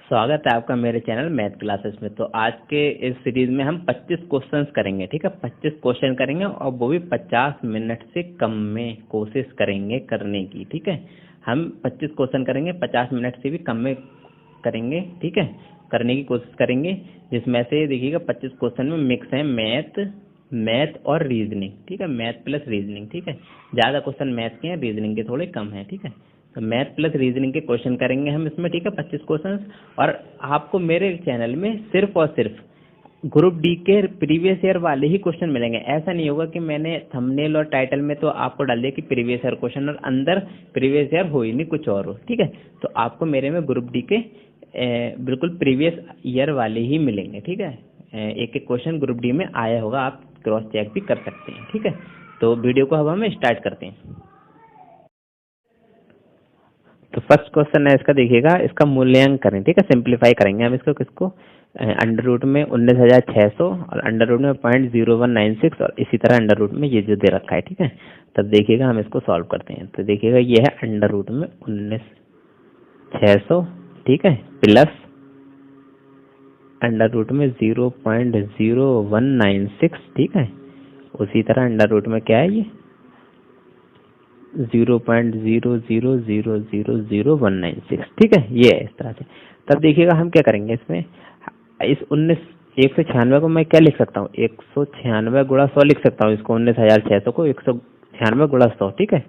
स्वागत है आपका मेरे चैनल मैथ क्लासेस में। तो आज के इस सीरीज में हम 25 क्वेश्चंस करेंगे। ठीक है, 25 क्वेश्चन करेंगे और वो भी 50 मिनट से कम में कोशिश करेंगे करने की। ठीक है, हम 25 क्वेश्चन करेंगे, 50 मिनट से भी कम में करेंगे। ठीक है, करने की कोशिश करेंगे, जिसमें से देखिएगा 25 क्वेश्चन में मिक्स है मैथ और रीजनिंग। ठीक है, मैथ प्लस रीजनिंग। ठीक है, ज़्यादा क्वेश्चन मैथ के हैं, रीजनिंग के थोड़े कम हैं। ठीक है, तो मैथ प्लस रीजनिंग के क्वेश्चन करेंगे हम इसमें। ठीक है, 25 क्वेश्चन। और आपको मेरे चैनल में सिर्फ और सिर्फ ग्रुप डी के प्रीवियस ईयर वाले ही क्वेश्चन मिलेंगे। ऐसा नहीं होगा कि मैंने थंबनेल और टाइटल में तो आपको डाल दिया कि प्रीवियस ईयर क्वेश्चन और अंदर प्रीवियस ईयर हो ही नहीं, कुछ और हो। ठीक है, तो आपको मेरे में ग्रुप डी के बिल्कुल प्रीवियस ईयर वाले ही मिलेंगे। ठीक है, एक एक क्वेश्चन ग्रुप डी में आया होगा, आप क्रॉस चेक भी कर सकते हैं। ठीक है, तो वीडियो को अब हम स्टार्ट करते हैं। तो फर्स्ट क्वेश्चन है इसका, देखिएगा, इसका मूल्यांकन करें। ठीक है, सिंप्लीफाई करेंगे हम इसको, किसको, अंडर रूट में 19,600 और अंडर रूट में 0.0196 और इसी तरह अंडर रूट में ये जो दे रखा है। ठीक है, तब देखिएगा हम इसको सॉल्व करते हैं। तो देखिएगा ये है अंडर रूट में 19,600, ठीक है, प्लस अंडर रूट में 0.0196। ठीक है, उसी तरह अंडर रूट में क्या है ये 0.00000196। ठीक है, ये है इस तरह से। तब देखिएगा हम क्या करेंगे इसमें, इस 196 को मैं क्या लिख सकता हूँ, 196 गुणा 100 लिख सकता हूँ इसको, 19,600 को 196 गुणा 100। ठीक है,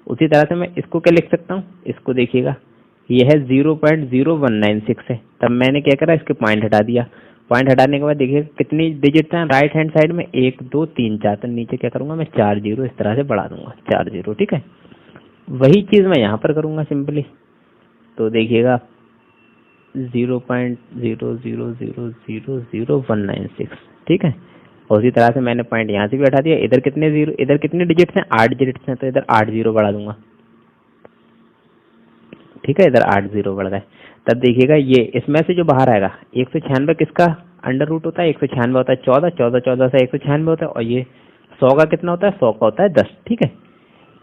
उसी तरह से मैं इसको क्या लिख सकता हूँ, इसको देखिएगा ये है 0.0196 है। तब मैंने क्या करा, इसके पॉइंट हटा दिया। पॉइंट हटाने के बाद देखिए कितनी डिजिट हैं राइट हैंड साइड में, 1 2 3 4। तो नीचे क्या करूंगा मैं, 4 जीरो इस तरह से बढ़ा दूंगा, 4 जीरो। ठीक है, वही चीज मैं यहाँ पर करूंगा सिंपली। तो देखिएगा 0.00000196। ठीक है, और उसी तरह से मैंने पॉइंट यहाँ से भी हटा दिया। इधर कितने जीरो, इधर कितने डिजिट्स हैं, 8 डिजिट्स हैं, तो इधर 8 जीरो बढ़ा दूंगा। ठीक है, इधर 8 जीरो बढ़ गए। तब देखिएगा ये इसमें से जो बाहर आएगा 196 किसका अंडर रूट होता है, 196 होता है 14, 14 14 से 196 होता है। और ये 100 का कितना होता है, 100 का होता है 10। ठीक है,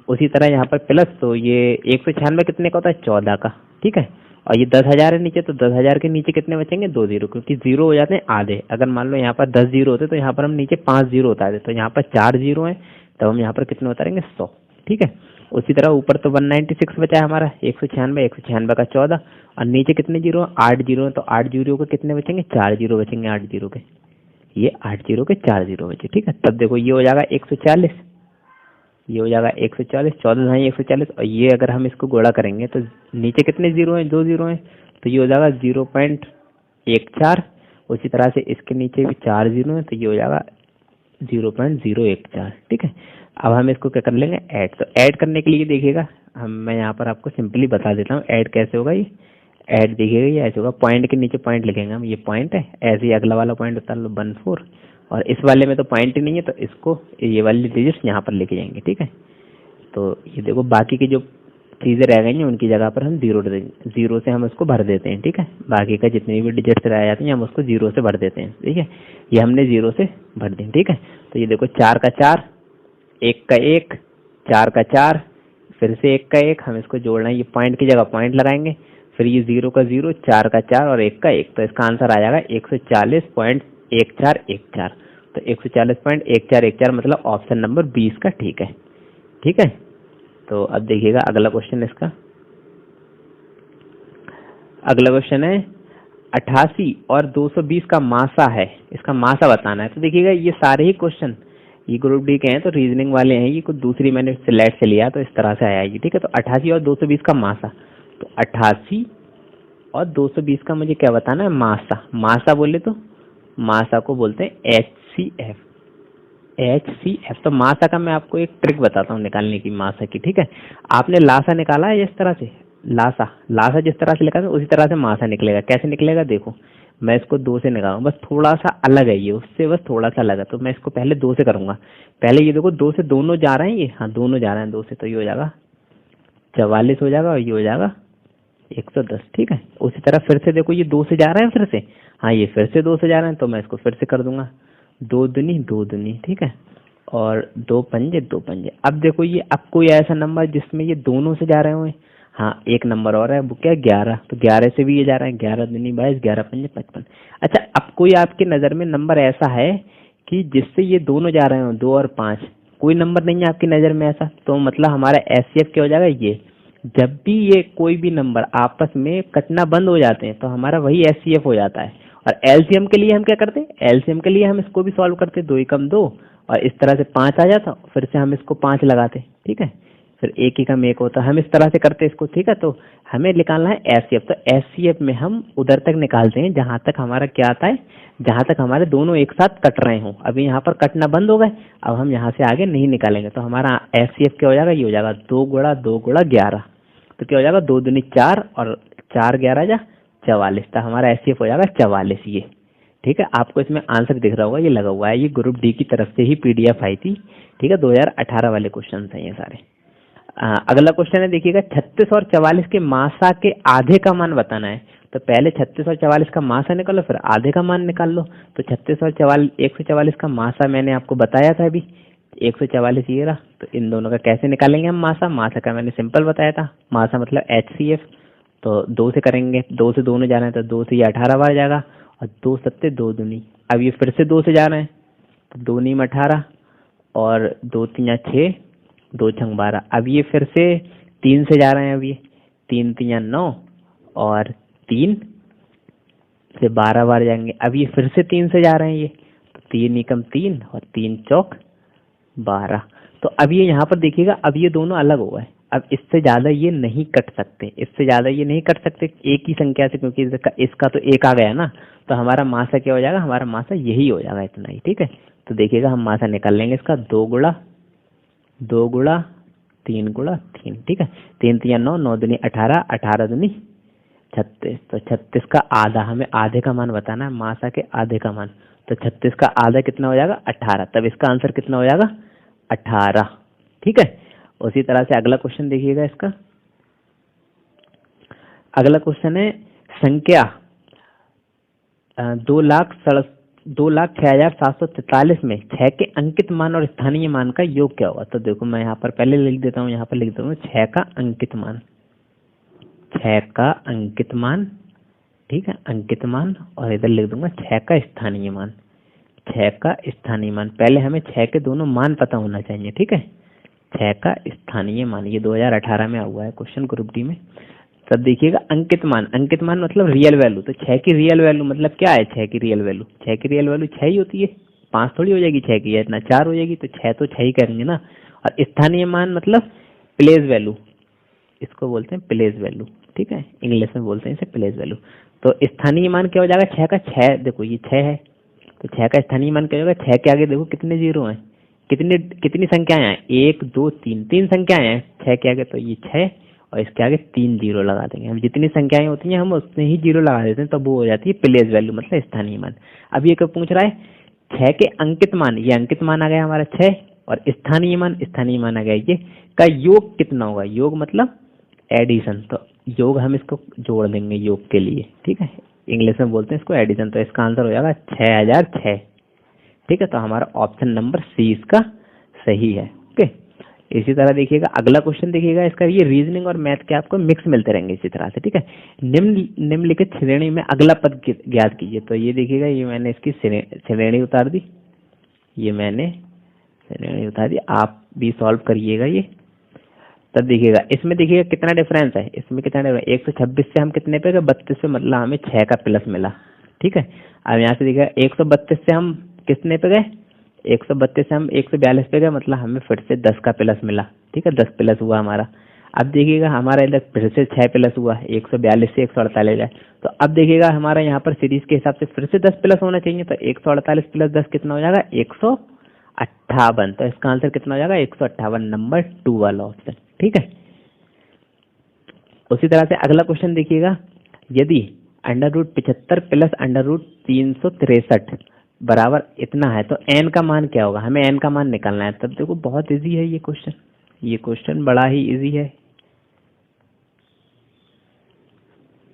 उसी तरह यहाँ पर प्लस, तो ये 196 कितने का होता है, 14 का। ठीक है, और ये 10,000 है नीचे, तो 10,000 के नीचे कितने बचेंगे, 2 जीरो, क्योंकि जीरो हो जाते हैं आधे। अगर मान लो यहाँ पर 10 जीरो होते तो यहाँ पर हम नीचे 5 जीरो उतारे, तो यहाँ पर 4 जीरो है, तब हम यहाँ पर कितने उतारेंगे, 100। ठीक है, उसी तरह ऊपर तो 196 बचा है हमारा, 196 का 14, और नीचे कितने जीरो, 8 जीरो है, तो 8 जीरो के कितने बचेंगे, 4 जीरो बचेंगे। 8 जीरो के ये 8 जीरो के 4 जीरो बचे। ठीक है, तब देखो ये हो जाएगा 140, ये हो जाएगा 140, 14 है 140। और ये अगर हम इसको गुणा करेंगे तो नीचे कितने जीरो हैं, 2 जीरो हैं, तो ये हो जाएगा 0.14। उसी तरह से इसके नीचे भी 4 जीरो हैं, तो ये हो जाएगा 0.014। ठीक है, अब हम इसको क्या कर लेंगे, ऐड। तो ऐड करने के लिए देखिएगा मैं यहाँ पर आपको सिंपली बता देता हूँ ऐड कैसे होगा। ये ऐड देखिएगा ये ऐसे होगा, पॉइंट के नीचे पॉइंट लिखेंगे हम, ये पॉइंट है, ऐसे ही अगला वाला पॉइंट उतार लो 14, और इस वाले में तो पॉइंट ही नहीं है, तो इसको ये वाली डिजिट्स यहाँ पर लेके जाएंगे। ठीक है, तो ये देखो बाकी की जो चीज़ें रह गई हैं उनकी जगह पर हम जीरो से हम उसको भर देते हैं। ठीक है, बाकी का जितनी भी डिजिट्स रह जाती हैं हम उसको जीरो से भर देते हैं। ठीक है, ये हमने जीरो से भर दी। ठीक है, तो ये देखो 4 का 4, 1 का 1, 4 का 4, फिर से 1 का 1, हम इसको जोड़ना है, ये पॉइंट की जगह पॉइंट लगाएंगे, फिर ये 0 का 0, 4 का 4 और 1 का 1। तो इसका आंसर आ जाएगा 140.1414। तो 140.1414 मतलब ऑप्शन नंबर 20 का ठीक है। ठीक है, तो अब देखिएगा अगला क्वेश्चन इसका। अगला क्वेश्चन है 88 और 220 का मासा है, इसका मासा बताना है। तो देखिएगा ये सारे ही क्वेश्चन ये ग्रुप डी के हैं, तो रीजनिंग वाले हैं। ये कुछ दूसरी मैंने स्लाइड से लिया तो इस तरह से आया ये। ठीक है, तो 88 और 220 का मासा, तो 88 और 220 का मुझे क्या बताना है, मासा। मासा बोले तो मासा को बोलते हैं HCF। HCF, तो मासा का मैं आपको एक ट्रिक बताता हूँ निकालने की मासा की। ठीक है, आपने लासा निकाला है इस तरह से, लासा जिस तरह से लिखा है उसी तरह से मासा निकलेगा। कैसे निकलेगा देखो, मैं इसको 2 से निकालूंगा, बस थोड़ा सा अलग है ये उससे, बस थोड़ा सा अलग है। तो मैं इसको पहले 2 से करूंगा। पहले ये देखो 2 से दोनों जा रहे हैं, ये हाँ दोनों जा रहे हैं 2 से, तो ये हो जाएगा 44 हो जाएगा और ये हो जाएगा 110। ठीक है, उसी तरह फिर से देखो ये 2 से जा रहे हैं फिर से, हाँ ये फिर से 2 से जा रहे हैं, तो मैं इसको फिर से कर दूंगा, 2 दूनी 2 दूनी। ठीक है, और 2 पंजे 2 पंजे। अब देखो ये अब कोई ऐसा नंबर जिसमें ये दोनों से जा रहे हुए, हाँ, एक नंबर और है, वो क्या 11, तो 11 से भी ये जा रहा है, 11 दूनी 22, 11 पंजे 55। अच्छा, अब कोई आपकी नज़र में नंबर ऐसा है कि जिससे ये दोनों जा रहे हो, 2 और 5, कोई नंबर नहीं है आपकी नज़र में ऐसा, तो मतलब हमारा एचसीएफ क्या हो जाएगा, ये जब भी ये कोई भी नंबर आपस में कटना बंद हो जाते हैं तो हमारा वही एचसीएफ हो जाता है। और एलसीएम के लिए हम क्या करते हैं, एलसीएम के लिए हम इसको भी सॉल्व करते, 2 एकम 2, और इस तरह से 5 आ जाता, फिर से हम इसको 5 लगाते, ठीक है, फिर 1 एकम 1 होता, हम इस तरह से करते इसको, ठीक है। तो हमें निकालना है एचसीएफ, तो एचसीएफ में हम उधर तक निकालते हैं जहां तक हमारा क्या आता है, जहां तक हमारे दोनों एक साथ कट रहे हों। अभी यहाँ पर कटना बंद हो गए, अब हम यहाँ से आगे नहीं निकालेंगे, तो हमारा एचसीएफ क्या हो जाएगा, ये हो जाएगा 2 गुणा 2 गुणा 11, तो क्या हो जाएगा 2 दूनी 4 और 4 11 जा 44, तो हमारा एचसीएफ हो जाएगा 44 ये, ठीक है। आपको इसमें आंसर दिख रहा होगा, ये लगा हुआ है, ये ग्रुप डी की तरफ से ही पीडीएफ आई थी, ठीक है, 2018 वाले क्वेश्चन हैं ये सारे। अगला क्वेश्चन है, देखिएगा 36 और 44 के मासा के आधे का मान बताना है। तो पहले 36 और 44 का मासा निकालो, फिर आधे का मान निकाल लो। तो 36 और 44, 144 का मासा मैंने आपको बताया था अभी, 144 ये रहा। तो इन दोनों का कैसे निकालेंगे हम मासा, मासा का मैंने सिंपल बताया था, मासा मतलब एचसीएफ। तो 2 से करेंगे, 2 से दोनों जा रहे हैं, तो 2 से ये 18 बार जाएगा, और 2 सत्ते 2 दूनी, अब ये फिर से 2 से जा रहे हैं, तो 2 नीम 18 और 2 तीन 6, 2 छंग 12, अब ये फिर से 3 से जा रहे हैं, अब ये 3 तीन 9 और 3 से 12 बार जाएंगे, अब ये फिर से 3 से जा रहे हैं, ये तो 3 एकम 3 और 3 चौक 12। तो अब ये यहाँ पर देखिएगा, अब ये दोनों अलग हो गए, अब इससे ज़्यादा ये नहीं कट सकते, इससे ज़्यादा ये नहीं कट सकते एक ही संख्या से, क्योंकि इसका तो 1 आ गया ना, तो हमारा मासा क्या हो जाएगा, हमारा मासा यही हो जाएगा, इतना ही, ठीक है। तो देखिएगा हम मासा निकाल लेंगे इसका, 2 गुणा 2 गुणा 3 गुणा 3, ठीक है, 3 तीन 9, 9 दूनी 18, 18 दूनी 36, तो 36 का आधा, हमें आधे का मान बताना है, मासा के आधे का मान, तो 36 का आधा कितना हो जाएगा, 18, तब इसका आंसर कितना हो जाएगा, 18, ठीक है। उसी तरह से अगला क्वेश्चन देखिएगा इसका, अगला क्वेश्चन है संख्या 2,06,743 में 6 के अंकित मान और स्थानीय मान का योग क्या होगा। तो देखो मैं यहाँ पर पहले लिख देता हूँ, यहाँ पर लिख देता हूँ 6 का अंकित मान, 6 का अंकित मान, ठीक है, अंकित मान, और इधर लिख दूंगा 6 का स्थानीय मान, 6 का स्थानीय मान। पहले हमें 6 के दोनों मान पता होना चाहिए, ठीक है, 6 का स्थानीय मान, ये 2018 में हुआ है क्वेश्चन ग्रुप डी में। तब देखिएगा अंकित मान, अंकित मान मतलब रियल वैल्यू, तो 6 की रियल वैल्यू मतलब क्या है, 6 की रियल वैल्यू, 6 की रियल वैल्यू 6 ही होती है, 5 थोड़ी हो जाएगी 6 की, या इतना 4 हो जाएगी, तो 6 तो 6 ही करेंगे ना। और स्थानीय मान मतलब प्लेस वैल्यू, इसको बोलते हैं प्लेस वैल्यू, ठीक है, इंग्लिश में बोलते हैं इसे प्लेस वैल्यू। तो स्थानीय मान क्या हो जाएगा, 6 का 6, देखो ये 6 है, तो 6 का स्थानीय मान क्या होगा, 6 के आगे देखो कितने जीरो हैं, कितनी संख्याएं हैं, 1 2 3, 3 संख्याएं हैं 6 के आगे, तो ये 6 और इसके आगे 3 जीरो लगा देंगे। हम जितनी संख्याएं होती हैं हम उतने ही जीरो लगा देते हैं, तब वो हो जाती है प्लेस वैल्यू मतलब स्थानीय मान। अब ये क्या पूछ रहा है, 6 के अंकित मान, ये अंकित मान आ गया हमारा 6, और स्थानीय मान आ गया ये, का योग कितना होगा, योग मतलब एडिशन, तो योग हम इसको जोड़ देंगे योग के लिए, ठीक है, इंग्लिश में बोलते हैं इसको एडिशन, तो इसका आंसर हो जाएगा 6006, ठीक है। तो हमारा ऑप्शन नंबर सी इसका सही है, ओके। इसी तरह देखिएगा अगला क्वेश्चन, देखिएगा इसका, ये रीजनिंग और मैथ के आपको मिक्स मिलते रहेंगे इसी तरह से, ठीक है। निम्नलिखित श्रेणी में अगला पद ज्ञात कीजिए। तो ये देखिएगा, ये मैंने इसकी श्रेणी उतार दी, ये मैंने श्रेणी उतार दी, आप भी सॉल्व करिएगा ये। तब देखिएगा इसमें, देखिएगा कितना डिफरेंस है, इसमें कितना डिफरेंस, 126 से हम कितने पे गए, 32 पे, मतलब हमें 6 का प्लस मिला, ठीक है। अब यहाँ से देखिएगा 132 से हम कितने पे गए, 132 से हम 142 पे गए, मतलब हमें फिर से 10 का प्लस मिला, ठीक है, 10 प्लस हुआ हमारा। अब देखिएगा हमारा इधर फिर से 6 प्लस हुआ, 142 से 148 गए, तो अब देखिएगा हमारा यहाँ पर सीरीज के हिसाब से फिर से 10 प्लस होना चाहिए, तो 148 प्लस 10 कितना हो जाएगा, 158, तो इसका आंसर कितना हो जाएगा, 158, नंबर 2 वाला ऑप्शन, ठीक है। उसी तरह से अगला क्वेश्चन देखिएगा, यदि √75 प्लस √363 बराबर इतना है तो n का मान क्या होगा, हमें n का मान निकालना है। तब देखो बहुत इजी है ये क्वेश्चन बड़ा ही इजी है।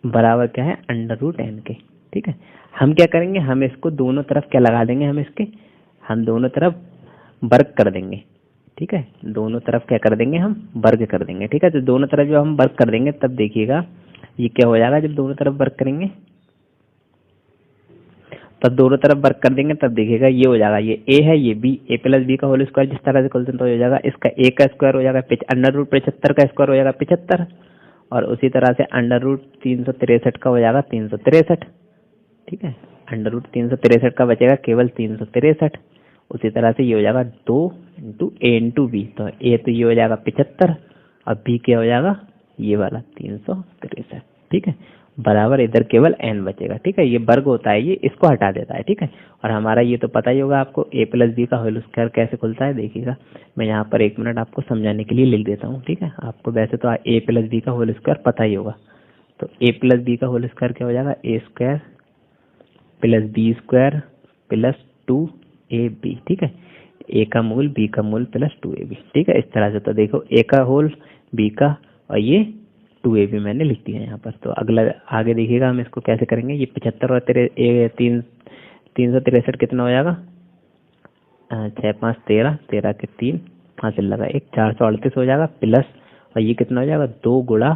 बराबर क्या है, √n के, ठीक है। हम क्या करेंगे, हम इसको दोनों तरफ क्या लगा देंगे, हम दोनों तरफ वर्ग कर देंगे, ठीक है, दोनों तरफ क्या कर देंगे हम, वर्ग कर देंगे। ठीक है, तो दोनों तरफ जब हम वर्ग कर देंगे तब देखिएगा ये क्या हो जाएगा, जब दोनों तरफ वर्ग करेंगे तब दोनों तरफ वर्क कर देंगे तब देखिएगा ये हो जाएगा, ये ए है ये बी, ए प्लस बी का होल स्क्वायर जिस तरह से खोलते हैं तो हो जाएगा, इसका ए का स्क्वायर हो जाएगा अंडर रूट 75 का स्क्वायर हो जाएगा 75, और उसी तरह से अंडर रूट 363 का हो जाएगा 363। ठीक है, अंडर रूट 363 का बचेगा केवल 363। उसी तरह से ये हो जाएगा 2 इंटू ए इंटू बी, तो ए तो ये हो जाएगा 75 और बी क्या हो जाएगा ये वाला 363। ठीक है, बराबर इधर केवल n बचेगा। ठीक है, ये वर्ग होता है, ये इसको हटा देता है। ठीक है, और हमारा ये तो पता ही होगा आपको ए प्लस बी का होल स्क्वायर कैसे खुलता है। देखिएगा मैं यहाँ पर 1 मिनट आपको समझाने के लिए लिख देता हूँ। ठीक है, आपको वैसे तो ए प्लस बी का होल स्क्वायर पता ही होगा, तो ए प्लस बी का होल स्क्वायर क्या हो जाएगा, a square plus b square plus 2ab। ठीक है, ए का मूल बी का मूल प्लस 2ab। ठीक है, इस तरह से तो देखो ए का होल बी का और ये 2ab मैंने लिख दिया यहाँ पर। तो अगला आगे देखिएगा हम इसको कैसे करेंगे। ये 75 और 363 कितना हो जाएगा, 6 5 13, 13 के 3 हासिल लगा 1, 438 हो जाएगा प्लस, और ये कितना हो जाएगा 2 गुणा,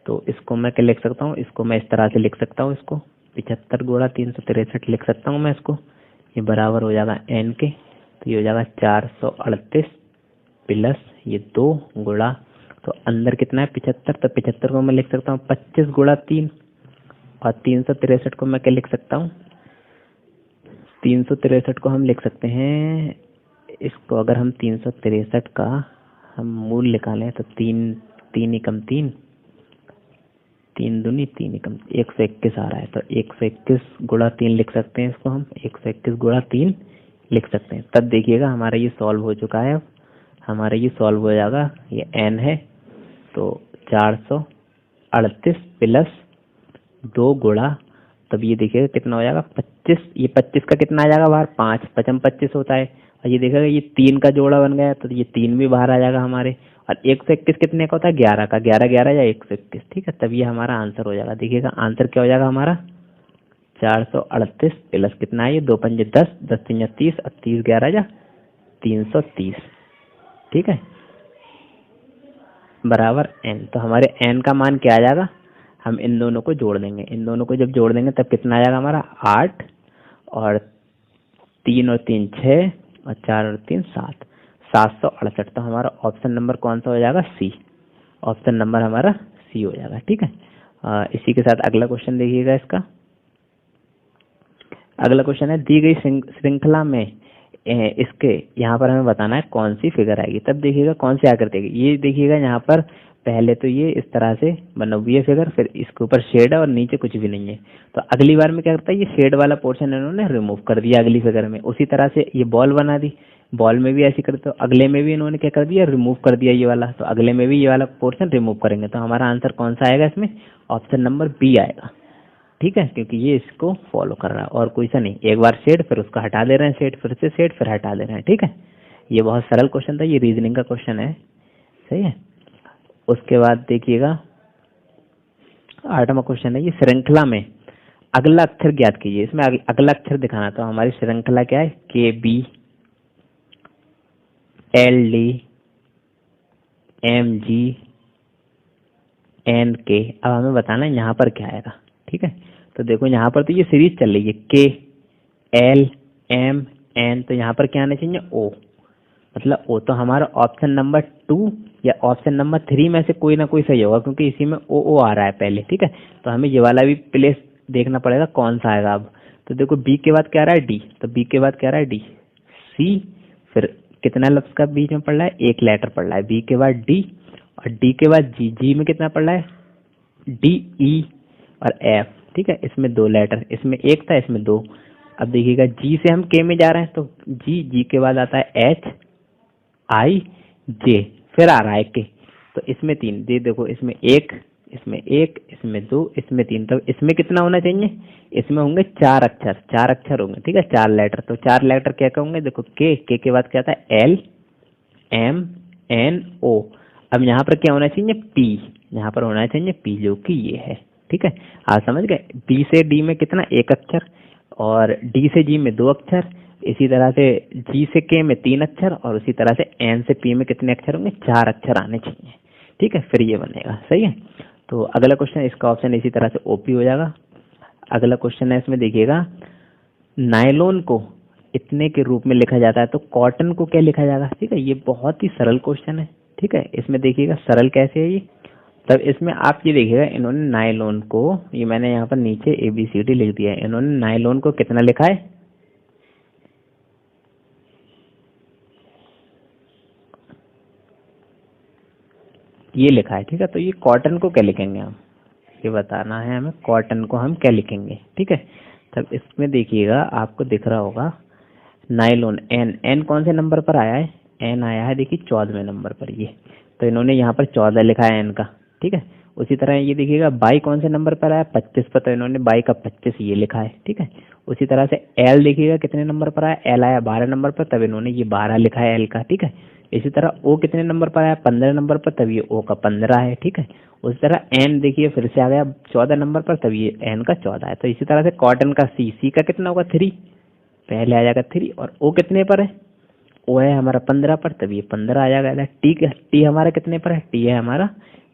तो इसको मैं क्या लिख सकता हूँ, इसको मैं इस तरह से लिख सकता हूँ, इसको 75 गुणा 363 लिख सकता हूँ मैं इसको। ये बराबर हो जाएगा n के, तो ये हो जाएगा 438 प्लस ये 2 गुणा, तो अंदर कितना है 75, तो 75 को मैं लिख सकता हूँ 25 गुणा 3, और 363 को मैं क्या लिख सकता हूँ, 363 को हम लिख सकते हैं, इसको अगर हम 363 का हम मूल निकालें तो 3 3 एकम 3, 3 दूनी 3 एकम 121 आ रहा है, तो 121 गुणा 3 लिख सकते हैं इसको हम, 121 गुणा 3 लिख सकते हैं। तब देखिएगा हमारा ये सॉल्व हो चुका है। अब हमारा ये सॉल्व हो जाएगा, ये n है तो 438 प्लस 2 गुणा, तब ये देखिएगा कितना हो जाएगा 25, ये 25 का कितना आ जाएगा बाहर 5, 5 25 होता है, और ये देखिएगा ये 3 का जोड़ा बन गया, तो ये 3 भी बाहर आ जाएगा हमारे, और 121 कितने का होता है 11 का, 11 11 या 121। ठीक है, तब ये हमारा आंसर हो जाएगा। देखिएगा आंसर क्या हो जाएगा हमारा 438 प्लस कितना है ये 2 5 10, 10 3 30 और 30 11 या 330। ठीक है, बराबर n, तो हमारे n का मान क्या आ जाएगा, हम इन दोनों को जोड़ देंगे, इन दोनों को जब जोड़ देंगे तब कितना आ जाएगा हमारा 8, और 3 और 3 6, और 4 और 3 7, 768। तो हमारा ऑप्शन नंबर कौन सा हो जाएगा, सी, ऑप्शन नंबर हमारा सी हो जाएगा। ठीक है, इसी के साथ अगला क्वेश्चन देखिएगा। इसका अगला क्वेश्चन है, दी गई श्रृंखला में इसके यहाँ पर हमें बताना है कौन सी फिगर आएगी। तब देखिएगा कौन सी आकृति आएगी, ये देखिएगा यहाँ पर पहले तो ये इस तरह से बना हुई है फिगर, फिर इसके ऊपर शेड है और नीचे कुछ भी नहीं है। तो अगली बार में क्या करता है, ये शेड वाला पोर्शन इन्होंने रिमूव कर दिया अगली फिगर में। उसी तरह से ये बॉल बना दी, बॉल में भी ऐसी करते, तो अगले में भी इन्होंने क्या कर दिया, रिमूव कर दिया ये वाला, तो अगले में भी ये वाला पोर्शन रिमूव करेंगे। तो हमारा आंसर कौन सा आएगा इसमें, ऑप्शन नंबर बी आएगा। ठीक है, क्योंकि ये इसको फॉलो कर रहा है और कोई सा नहीं, एक बार शेड फिर उसका हटा दे रहे हैं, शेड फिर से शेड फिर हटा दे रहे हैं। ठीक है, ये बहुत सरल क्वेश्चन था, ये रीजनिंग का क्वेश्चन है। सही है, उसके बाद देखिएगा 8वां क्वेश्चन है, ये श्रृंखला में अगला अक्षर ज्ञात कीजिए। इसमें अगला अक्षर दिखाना, तो हमारी श्रृंखला क्या है, K B L D M G N K. अब हमें बताना है यहाँ पर क्या आएगा। ठीक है, तो देखो यहाँ पर तो ये सीरीज चल रही है, के एल एम एन, तो यहाँ पर क्या आना चाहिए, ओ, मतलब ओ। तो हमारा ऑप्शन नंबर 2 या ऑप्शन नंबर 3 में से कोई ना कोई सही होगा, क्योंकि इसी में ओ आ रहा है पहले। ठीक है, तो हमें ये वाला भी प्लेस देखना पड़ेगा कौन सा आएगा। अब तो देखो बी के बाद क्या आ रहा है, डी, तो बी के बाद क्या आ रहा है, डी, सी, फिर कितना लफ्ज का बीच में पड़ रहा है, एक लेटर पड़ रहा है, बी के बाद डी, और डी के बाद जी, जी में कितना पड़ रहा है, डी, ई और एफ। ठीक है, इसमें 2 लेटर, इसमें 1 था इसमें 2। अब देखिएगा जी से हम के में जा रहे हैं, तो जी, जी के बाद आता है एच आई जे, फिर आ रहा है के, तो इसमें 3 दे, देखो इसमें 1, इसमें 1, इसमें 2, इसमें 3, तो इसमें कितना होना चाहिए, इसमें होंगे 4 अक्षर, 4 अक्षर होंगे। ठीक है, 4 लेटर, तो 4 लेटर क्या होंगे, देखो के के बाद क्या आता है, एल एम एन ओ। अब यहाँ पर क्या होना चाहिए, पी, यहाँ पर होना चाहिए पी, जो कि ये है। ठीक है, आप समझ गए, बी से डी में कितना, 1 अक्षर, और डी से जी में 2 अक्षर, इसी तरह से जी से के में 3 अक्षर और उसी तरह से एन से पी में कितने अक्षर होंगे, 4 अक्षर आने चाहिए। ठीक है, फिर ये बनेगा। सही है। तो अगला क्वेश्चन, इसका ऑप्शन इसी तरह से ओपी हो जाएगा। अगला क्वेश्चन है, इसमें देखिएगा नायलॉन को इतने के रूप में लिखा जाता है तो कॉटन को क्या लिखा जाएगा। ठीक है, ये बहुत ही सरल क्वेश्चन है। ठीक है, इसमें देखिएगा सरल कैसे है ये। तब इसमें आप ये देखिएगा, इन्होंने नायलॉन को, ये मैंने यहाँ पर नीचे ABCD लिख दिया है, इन्होंने नायलॉन को कितना लिखा है, ये लिखा है। ठीक है, तो ये कॉटन को क्या लिखेंगे हम, ये बताना है हमें, कॉटन को हम क्या लिखेंगे। ठीक है, तब इसमें देखिएगा आपको दिख रहा होगा नायलॉन, एन कौन से नंबर पर आया है, एन आया है देखिए 14वें नंबर पर ये, तो इन्होंने यहाँ पर 14 लिखा है एन का। ठीक है, उसी तरह ये देखिएगा बाई कौन से नंबर पर आया, 25 पर, तो इन्होंने बाई का 25 ये लिखा है। ठीक है, उसी तरह से एल देखिएगा कितने नंबर पर आया, एल आया 12 नंबर पर, तब इन्होंने ये 12 लिखा है एल का। ठीक है, इसी तरह ओ कितने नंबर पर आया, 15 नंबर पर, तब ये ओ का 15 है। ठीक है, उसी तरह एन देखिए फिर से आ गया 14 नंबर पर, तब ये एन का 14 है। तो इसी तरह से कॉटन का सी का कितना होगा 3, पहले आ जाएगा 3, और ओ कितने पर है, ओ है हमारा 15 पर, तब ये 15 आ जाएगा। टी हमारा कितने पर है, टी है हमारा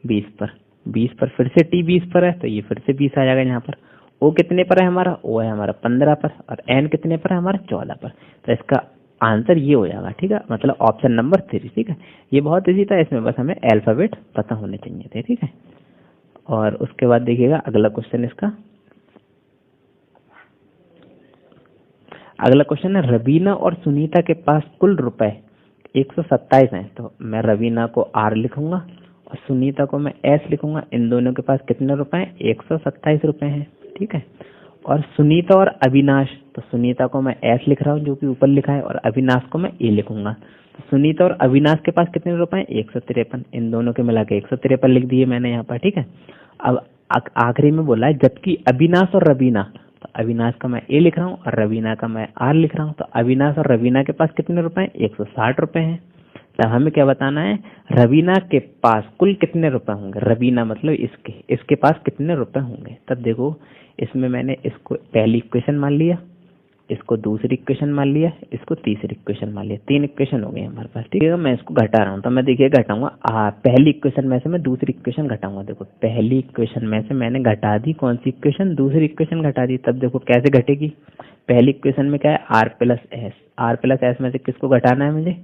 20 पर, 20 पर फिर से टी 20 पर है, तो ये फिर से 20 आ जाएगा यहाँ पर। ओ कितने पर है हमारा, ओ है हमारा 15 पर, और एन कितने पर है हमारा 14 पर, तो इसका आंसर ये हो जाएगा। ठीक है, मतलब ऑप्शन नंबर 3। ठीक है, ये बहुत इजी था, इसमें बस हमें अल्फाबेट पता होने चाहिए थे। ठीक है, और उसके बाद देखिएगा अगला क्वेश्चन इसका, अगला क्वेश्चन है रवीना और सुनीता के पास कुल रुपए 127 हैं, तो मैं रवीना को आर लिखूंगा और सुनीता को मैं एस लिखूंगा। इन दोनों के पास कितने रुपए हैं, 127 रुपए हैं। ठीक है, और सुनीता और अविनाश, तो सुनीता को मैं एस लिख रहा हूँ जो कि ऊपर लिखा है, और अविनाश को मैं ए लिखूंगा। तो सुनीता और अविनाश के पास कितने रुपए हैं, 153, इन दोनों के मिला के 153 लिख दिए मैंने यहाँ पर। ठीक है, अब आखिरी में बोला है जबकि अविनाश और रवीना, तो अविनाश का मैं ए लिख रहा हूँ और रवीना का मैं आर लिख रहा हूँ। तो अविनाश और रवीना के पास कितने रुपए हैं, 160 रुपए हैं। तब हमें क्या बताना है, रवीना के पास कुल कितने रुपए होंगे, रवीना मतलब इसके पास कितने रुपए होंगे। तब देखो इसमें मैंने इसको पहली इक्वेशन मान लिया, इसको दूसरी इक्वेशन मान लिया, इसको तीसरी इक्वेशन मान लिया, 3 इक्वेशन हो गए हमारे पास। ठीक है, मैं इसको घटा रहा हूँ, तो मैं देखिए घटाऊंगा, पहली इक्वेशन में से मैं दूसरी इक्वेशन घटाऊंगा। देखो पहली इक्वेशन में से मैंने घटा दी कौन सी इक्वेशन, दूसरी इक्वेशन घटा दी। तब देखो कैसे घटेगी, पहली इक्वेशन में क्या है, R plus S, R plus S में से किसको घटाना है मुझे,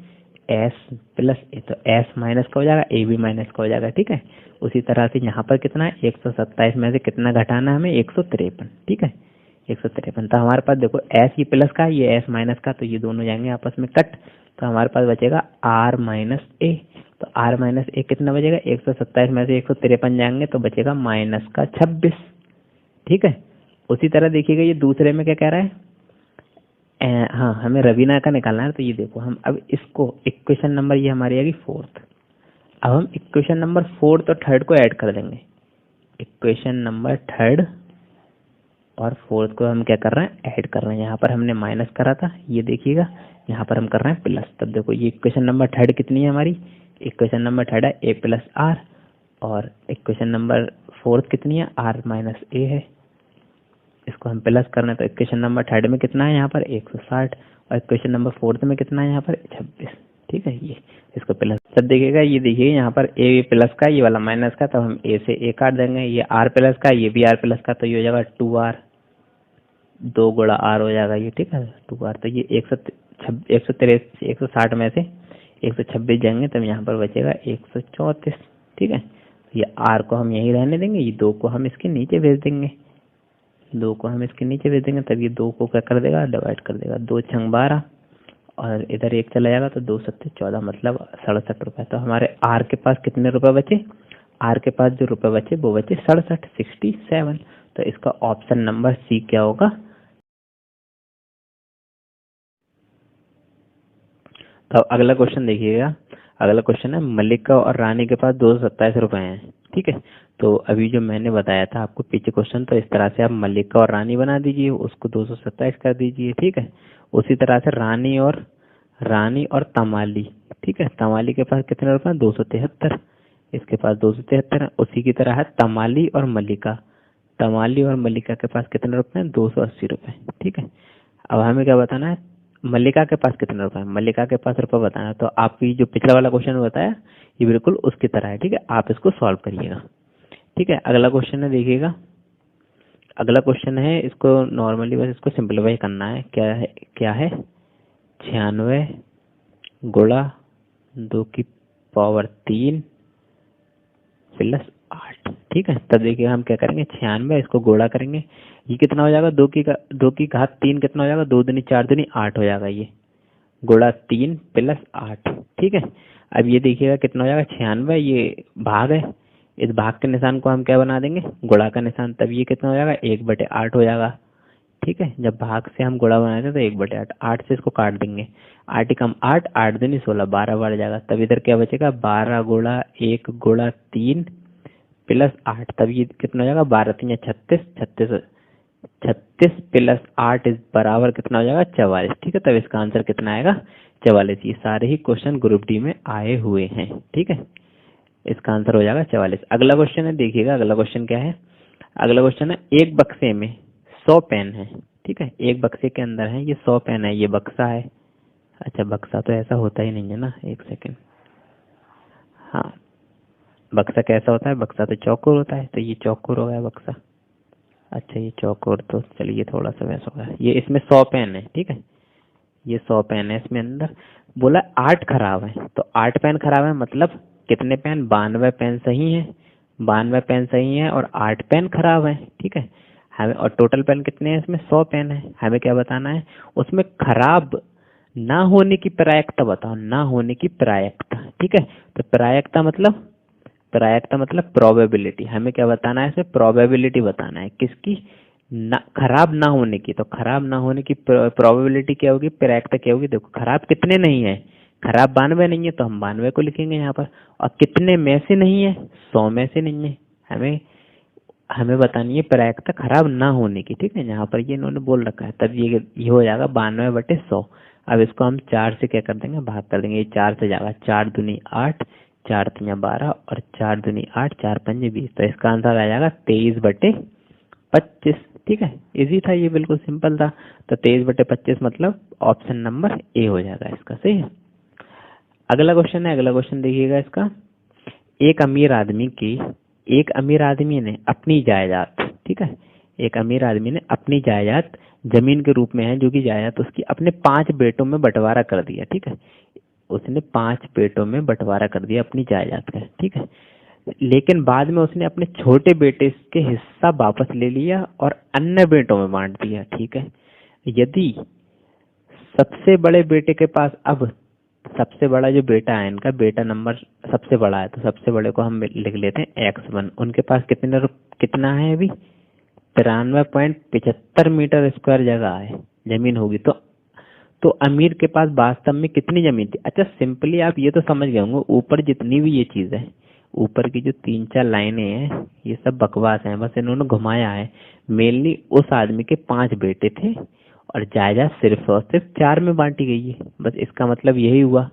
एस प्लस ए, तो एस माइनस का हो जाएगा, ए भी माइनस का हो जाएगा। ठीक है, उसी तरह से यहाँ पर कितना है, 127 में से कितना घटाना है हमें, 153। ठीक है, 153, तो हमारे पास देखो एस ये प्लस का, ये एस माइनस का, तो ये दोनों जाएंगे आपस में कट, तो हमारे पास बचेगा आर माइनस ए। तो आर माइनस ए कितना बचेगा, 127 में से 153 जाएंगे तो बचेगा माइनस का 26। ठीक है, उसी तरह देखिएगा ये दूसरे में क्या कह रहा है, हाँ हमें रवीना का निकालना है। तो ये देखो हम अब इसको इक्वेशन नंबर, ये हमारी आएगी 4th, अब हम इक्वेशन नंबर 4th और 3rd को ऐड कर देंगे। इक्वेशन नंबर 3rd और 4th को हम क्या कर रहे हैं, ऐड कर रहे हैं। यहाँ पर हमने माइनस करा था, ये देखिएगा यहाँ पर हम कर रहे हैं प्लस। तब देखो ये इक्वेशन नंबर 3rd कितनी है हमारी, इक्वेशन नंबर 3rd है ए प्लस आर, और इक्वेशन नंबर 4th कितनी है, आर माइनस ए है। इसको हम प्लस करना है, तो इक्वेशन नंबर 3rd में कितना है यहाँ पर 160, और इक्वेशन नंबर 4th में कितना है यहाँ पर 26। ठीक है, ये इसको प्लस, तब देखिएगा ये देखिए यहाँ पर ए प्लस का, ये वाला माइनस का, तो हम ए से ए काट देंगे, ये आर प्लस का, ये भी आर प्लस का, तो ये हो जाएगा 2r, 2 गुणा आर हो जाएगा ये। ठीक है, 2r, तो ये 160 में से 126 जाएंगे, तब यहाँ पर बचेगा 134। ठीक है, ये आर को हम यहीं रहने देंगे, ये 2 को हम इसके नीचे भेज देंगे, 2 को हम इसके नीचे भेज देंगे, तब ये 2 को क्या कर देगा, डिवाइड कर देगा, 2 छंग 12, और इधर 1 चला जाएगा, तो 2 सत्ते 14, मतलब 67 रुपए। तो हमारे आर के पास कितने रुपए बचे, आर के पास जो रुपए बचे वो बचे 67। तो इसका ऑप्शन नंबर सी क्या होगा। तो अगला क्वेश्चन देखिएगा, अगला क्वेश्चन है मल्लिका और रानी के पास 227 रुपए हैं। ठीक है, तो अभी जो मैंने बताया था आपको पीछे क्वेश्चन, तो इस तरह से आप मल्लिका और रानी बना दीजिए, उसको 227 कर दीजिए। ठीक है, उसी तरह से रानी और तमाली। ठीक है, तमाली के पास कितने रुपए हैं, 273, इसके पास 273 है। उसी की तरह है तमाली और मल्लिका, तमाली और मल्लिका के पास कितने रुपए हैं, 280 रुपए। ठीक है, अब हमें क्या बताना है, मल्लिका के पास कितने रुपए हैं, मल्लिका के पास रुपए बताना है। तो आपकी जो पिछला वाला क्वेश्चन बताया ये बिल्कुल उसकी तरह है, ठीक है। आप इसको सॉल्व करिएगा, ठीक है। अगला क्वेश्चन है, देखिएगा अगला क्वेश्चन है, इसको नॉर्मली बस इसको सिंप्लीफाई करना है। क्या है 96 गुणा 2 की पावर 3 प्लस 8, ठीक है। तब देखिए हम क्या करेंगे, 96 इसको गुणा करेंगे, ये कितना हो जाएगा, 2 की घात 3 कितना हो जाएगा, 2 दूनी 4 दूनी 8 हो जाएगा, ये गुणा 3 प्लस 8, ठीक है। अब ये देखिएगा कितना हो जाएगा 96, ये भाग है, इस भाग के निशान को हम क्या बना देंगे, गुणा का निशान। तब ये कितना हो जाएगा 1/8 हो जाएगा, ठीक है। जब भाग से हम गुणा बनाते हैं तो 1/8, 8 से इसको काट देंगे, 8 एकम 8, 8 दूनी 16, 12 बढ़ जाएगा। तब इधर क्या बचेगा, 12 गुणा 1 गुणा 3 प्लस 8, तब ये कितना हो जाएगा, 12 3 36, 36 प्लस 8 इस बराबर कितना हो जाएगा 44, ठीक है। तब इसका आंसर कितना आएगा 44। ये सारे ही क्वेश्चन ग्रुप डी में आए हुए हैं, ठीक है। इसका आंसर हो जाएगा 44। अगला क्वेश्चन है, देखिएगा अगला क्वेश्चन क्या है। अगला क्वेश्चन है, एक बक्से में 100 पेन है, ठीक है। एक बक्से के अंदर है ये 100 पेन है, ये बक्सा है। अच्छा बक्सा तो ऐसा होता ही नहीं है ना, एक सेकेंड, हाँ बक्सा कैसा होता है, बक्सा तो चौकोर होता है, तो ये चौकोर हो गया बक्सा। अच्छा ये चौकोर, तो चलिए थोड़ा सा वैसा होगा। ये इसमें 100 पेन है, ठीक है, ये 100 पेन है इसमें अंदर। बोला 8 खराब है, तो 8 पेन खराब है मतलब कितने पेन, 92 पेन सही है, 92 पेन सही है और 8 पेन खराब है, ठीक है। हमें और टोटल पेन कितने हैं इसमें, 100 पेन है। हमें क्या बताना है, उसमें खराब ना होने की प्रायिकता बताओ, ना होने की प्रायिकता, ठीक है। तो प्रायिकता मतलब प्रोबेबिलिटी। हमें क्या बताना है, इसमें प्रोबेबिलिटी बताना है किसकी, ना खराब ना होने की। तो खराब ना होने की प्रोबेबिलिटी क्या होगी, प्रायिकता क्या होगी। देखो खराब कितने नहीं है, खराब 92 नहीं है, तो हम 92 को लिखेंगे यहाँ पर। और कितने में से नहीं है, 100 में से नहीं है। हमें हमें बतानी है प्रायिकता खराब ना होने की, ठीक है। यहाँ पर ये इन्होंने बोल रखा है, तब ये हो जाएगा 92/100। अब इसको हम 4 से क्या कर देंगे, भाग कर देंगे। ये 4 से जाएगा, 4 दूनी 8, 4 तिया 12 और 4 दूनी 8, 4 पंजे 20। तो इसका आंसर आ जाएगा 23/25, ठीक है। इजी था ये, बिल्कुल सिंपल था। तो 23/25 मतलब ऑप्शन नंबर ए हो जाएगा इसका, सही है। अगला क्वेश्चन है, अगला क्वेश्चन देखिएगा इसका। एक अमीर आदमी की एक अमीर आदमी ने अपनी जायदाद, ठीक है, एक अमीर आदमी ने अपनी जायदाद जमीन के रूप में है, जो कि जायदाद उसकी अपने 5 बेटों में बंटवारा कर दिया, ठीक है। उसने 5 बेटों में बंटवारा कर दिया अपनी जायदाद का, ठीक है। लेकिन बाद में उसने अपने छोटे बेटे के हिस्सा वापस ले लिया और अन्य बेटों में बांट दिया, ठीक है। यदि सबसे बड़े बेटे के पास, अब सबसे बड़ा जो बेटा है, इनका बेटा नंबर सबसे बड़ा है, तो सबसे बड़े को हम लिख लेते हैं X1। उनके पास कितना है अभी, 93.75 मीटर स्क्वायर जगह है, जमीन होगी। तो अमीर के पास वास्तव में कितनी जमीन थी। अच्छा सिंपली आप ये तो समझ गए होंगे, ऊपर जितनी भी ये चीज है, ऊपर की जो 3-4 लाइनें हैं, ये सब बकवास हैं, बस इन्होंने घुमाया है। मेनली उस आदमी के 5 बेटे थे और जायदाद सिर्फ और सिर्फ 4 में बांटी गई है, बस इसका मतलब यही हुआ,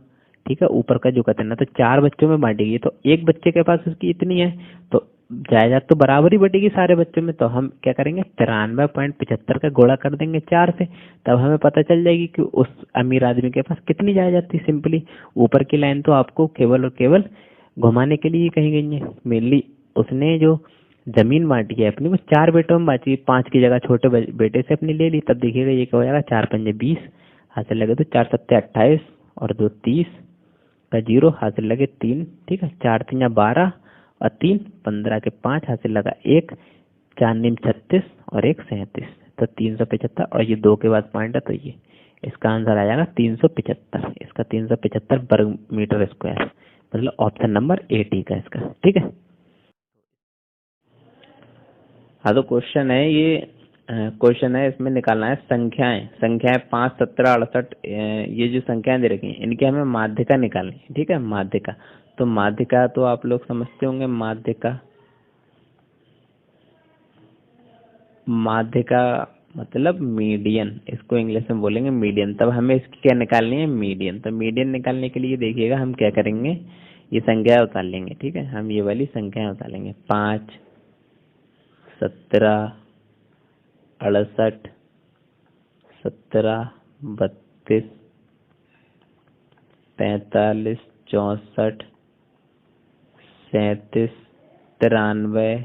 ठीक है। ऊपर का जो कथन है, तो 4 बच्चों में बांटी गई है, तो एक बच्चे के पास उसकी इतनी है, तो जायदाद तो बराबर ही बटेगी सारे बच्चों में। तो हम क्या करेंगे, 93.75 का गुणा कर देंगे 4 से, तब हमें पता चल जाएगी कि उस अमीर आदमी के पास कितनी जायदाद थी। सिंपली ऊपर की लाइन तो आपको केवल और केवल घुमाने के लिए कही गई है। मेनली उसने जो जमीन बांटी है अपनी, वो 4 बेटों में बांटी, 5 की जगह छोटे बेटे से अपनी ले ली। तब देखिएगा ये क्या हो जाएगा, 4 पंजे 20, हासिल लगे तो 4 सत्ते 28 और 2 30 का 0, हासिल लगे 3, ठीक है। 4 तिया 12 और 3 15 के 5, हासिल लगा 1, 4 नीम 36 और 1 37, तो 375। और ये 2 के बाद पॉइंट है, तो ये इसका आंसर आ जाएगा 375। इसका 375 वर्ग मीटर स्क्वायर, मतलब ऑप्शन नंबर ए ठीक है इसका, ठीक है। हाँ तो क्वेश्चन है ये, क्वेश्चन है इसमें निकालना है संख्याएं 5, 17, 68, ये जो संख्याएं दे रखी हैं इनकी हमें माध्यिका निकालनी है, ठीक है। माध्यिका, तो माध्यिका तो आप लोग समझते होंगे, माध्यिका मतलब मीडियन, इसको इंग्लिश में बोलेंगे मीडियन। तब हमें इसकी क्या निकालनी है, मीडियन। तो मीडियन निकालने के लिए देखिएगा हम क्या करेंगे, ये संख्या उतार लेंगे, ठीक है। हम ये वाली संख्या उतार लेंगे, 5, 17, 68, 17, 32, 45, 64, 37, 93,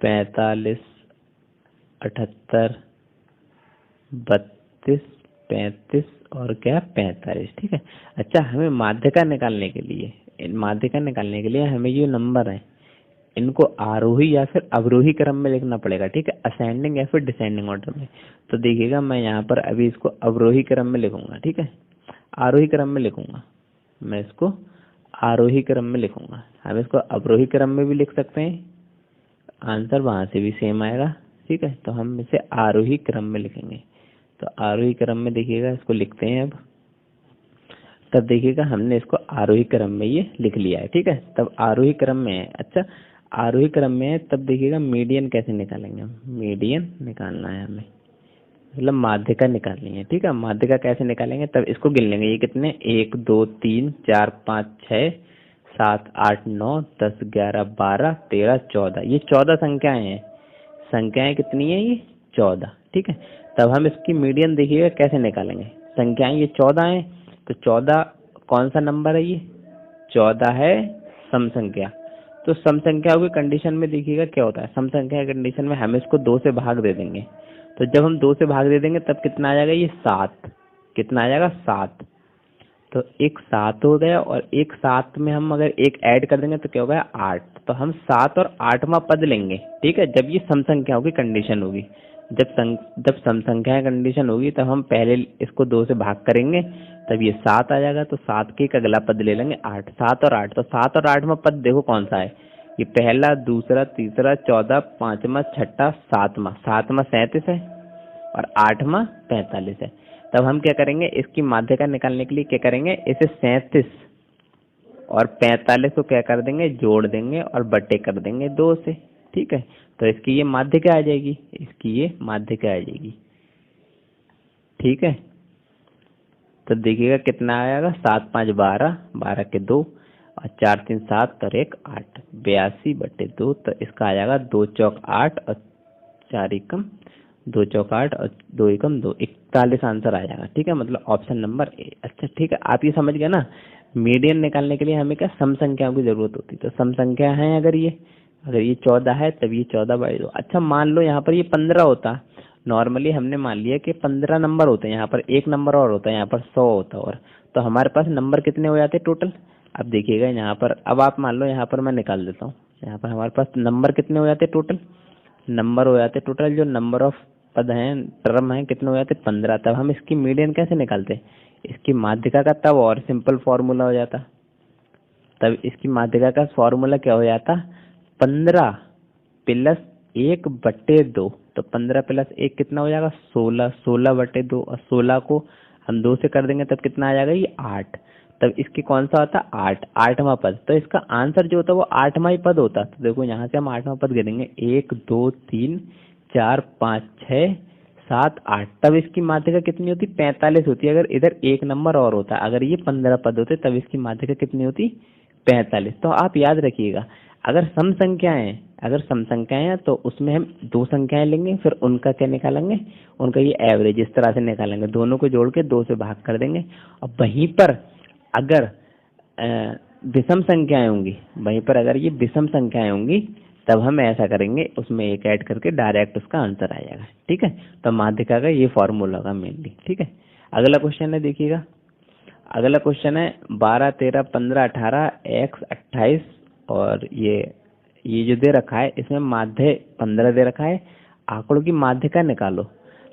45, 78, 32, 35 और क्या 45। ठीक है। अच्छा, हमें माध्यिका निकालने के लिए हमें ये नंबर है, इनको आरोही या फिर अवरोही क्रम में लिखना पड़ेगा। ठीक है, असेंडिंग या फिर डिसेंडिंग ऑर्डर में। तो देखिएगा, मैं यहाँ पर अभी इसको अवरोही क्रम में लिखूंगा। ठीक है, आरोही क्रम में लिखूंगा, मैं इसको आरोही क्रम में लिखूंगा। हम इसको अवरोही क्रम में भी लिख सकते हैं, आंसर वहां से भी सेम आएगा। ठीक है, तो हम इसे आरोही क्रम में लिखेंगे। तो आरोही क्रम में देखिएगा, इसको लिखते हैं अब। तब देखिएगा, हमने इसको आरोही क्रम में ये लिख लिया है। ठीक है, तब आरोही क्रम में है। अच्छा, आरोही क्रम में है, तब देखिएगा मीडियन कैसे निकालेंगे हम। मीडियन निकालना है हमें, मतलब माध्यिका निकालनी है। ठीक है, माध्यिका कैसे निकालेंगे, तब इसको गिन लेंगे। ये कितने, 1 2 3 4 5 6 7 8 9 10 11 12 13 14, ये 14 संख्याएं हैं। संख्याएं कितनी है, ये 14। ठीक है, तब हम इसकी मीडियन देखिएगा कैसे निकालेंगे। संख्याएं ये 14 है, तो 14 कौन सा नंबर है, ये 14 है सम संख्या। तो सम संख्याओं की कंडीशन में देखिएगा क्या होता है, सम संख्या की कंडीशन में हम इसको 2 से भाग दे देंगे। तो जब हम 2 से भाग दे देंगे तब कितना आ जाएगा, ये 7। कितना आ जाएगा, 7। तो एक 7 हो गया, और एक 7 में हम अगर एक ऐड कर देंगे तो क्या होगा, 8। तो हम 7 और 8वां पद लेंगे। ठीक है, जब ये सम संख्याओं की कंडीशन होगी। जब सम संख्या की कंडीशन होगी तब हम पहले इसको 2 से भाग करेंगे, तब ये 7 आ जाएगा। तो 7 के एक अगला पद ले लेंगे 8। 7 और 8, तो 7 और 8वां पद देखो कौन सा है, ये पहला, दूसरा, तीसरा, 14, 5वां, 6वां, 7वां। 7वां 37 है और 8वां 45 है। तब हम क्या करेंगे, इसकी माध्यिका निकालने के लिए क्या करेंगे, इसे 37 और 45 को क्या कर देंगे, जोड़ देंगे और बटे कर देंगे 2 से। ठीक है, तो इसकी ये माध्यिका आ जाएगी, इसकी ये माध्यिका आ जाएगी। ठीक है, तो देखिएगा कितना आएगा, 7 5 12, 12 के 2 और 4 3 7 और 1 8, 82/2। तो इसका आ जाएगा 2 चौक 8 और 4 एकम 2 चौक 8 और 2 एकम 2, 41 आंसर आ जाएगा। ठीक है, मतलब ऑप्शन नंबर ए। अच्छा ठीक है, आप ये समझ गए ना, मीडियन निकालने के लिए हमें क्या सम संख्याओं की जरूरत होती है। तो सम संख्या है, अगर ये 14 है तब ये 14/2। अच्छा, मान लो यहाँ पर ये 15 होता, नॉर्मली हमने मान लिया कि 15 नंबर होते हैं, यहाँ पर एक नंबर और होता है, यहाँ पर 100 होता है। और तो हमारे पास नंबर कितने हो जाते टोटल। अब देखिएगा यहाँ पर, अब आप मान लो यहाँ पर मैं निकाल देता हूँ, यहाँ पर हमारे पास नंबर कितने हो जाते टोटल, नंबर हो जाते टोटल जो नंबर ऑफ पद हैं, टर्म हैं, कितने हो जाते 15। तब हम इसकी मीडियन कैसे निकालते, इसकी माध्यिका का तब और सिंपल फॉर्मूला हो जाता। तब इसकी माध्यिका का फॉर्मूला क्या हो जाता, 15 प्लस 1/2। तो 15 प्लस 1 कितना हो जाएगा, 16। 16/2 और 16 को हम 2 से कर देंगे तब कितना आ जाएगा, ये 8। तब इसकी कौन सा होता, 8, 8वां पद। तो इसका आंसर जो होता है वो 8वां ही पद होता। तो देखो यहाँ से हम 8वां पद गिनेंगे, 1 2 3 4 5 6 7 8। तब इसकी माध्यिका कितनी होती, 45 होती है। अगर इधर एक नंबर और होता, अगर ये 15 पद होते तब इसकी माध्यिका कितनी होती, 45। तो आप याद रखिएगा, अगर सम संख्याएं हैं तो उसमें हम 2 संख्याएं लेंगे, फिर उनका क्या निकालेंगे, उनका ये एवरेज इस तरह से निकालेंगे, दोनों को जोड़ के 2 से भाग कर देंगे। और वहीं पर अगर विषम संख्याएं होंगी, ये विषम संख्याएं होंगी, तब हम ऐसा करेंगे, उसमें एक ऐड करके डायरेक्ट उसका आंसर आ जाएगा। ठीक है, तो माध्यिका का ये फॉर्मूला होगा मेनली। ठीक है, अगला क्वेश्चन है, देखिएगा अगला क्वेश्चन है 12 13 15 18 x 28 और ये जो दे रखा है इसमें माध्य 15 दे रखा है। आंकड़ों की माध्यिका निकालो।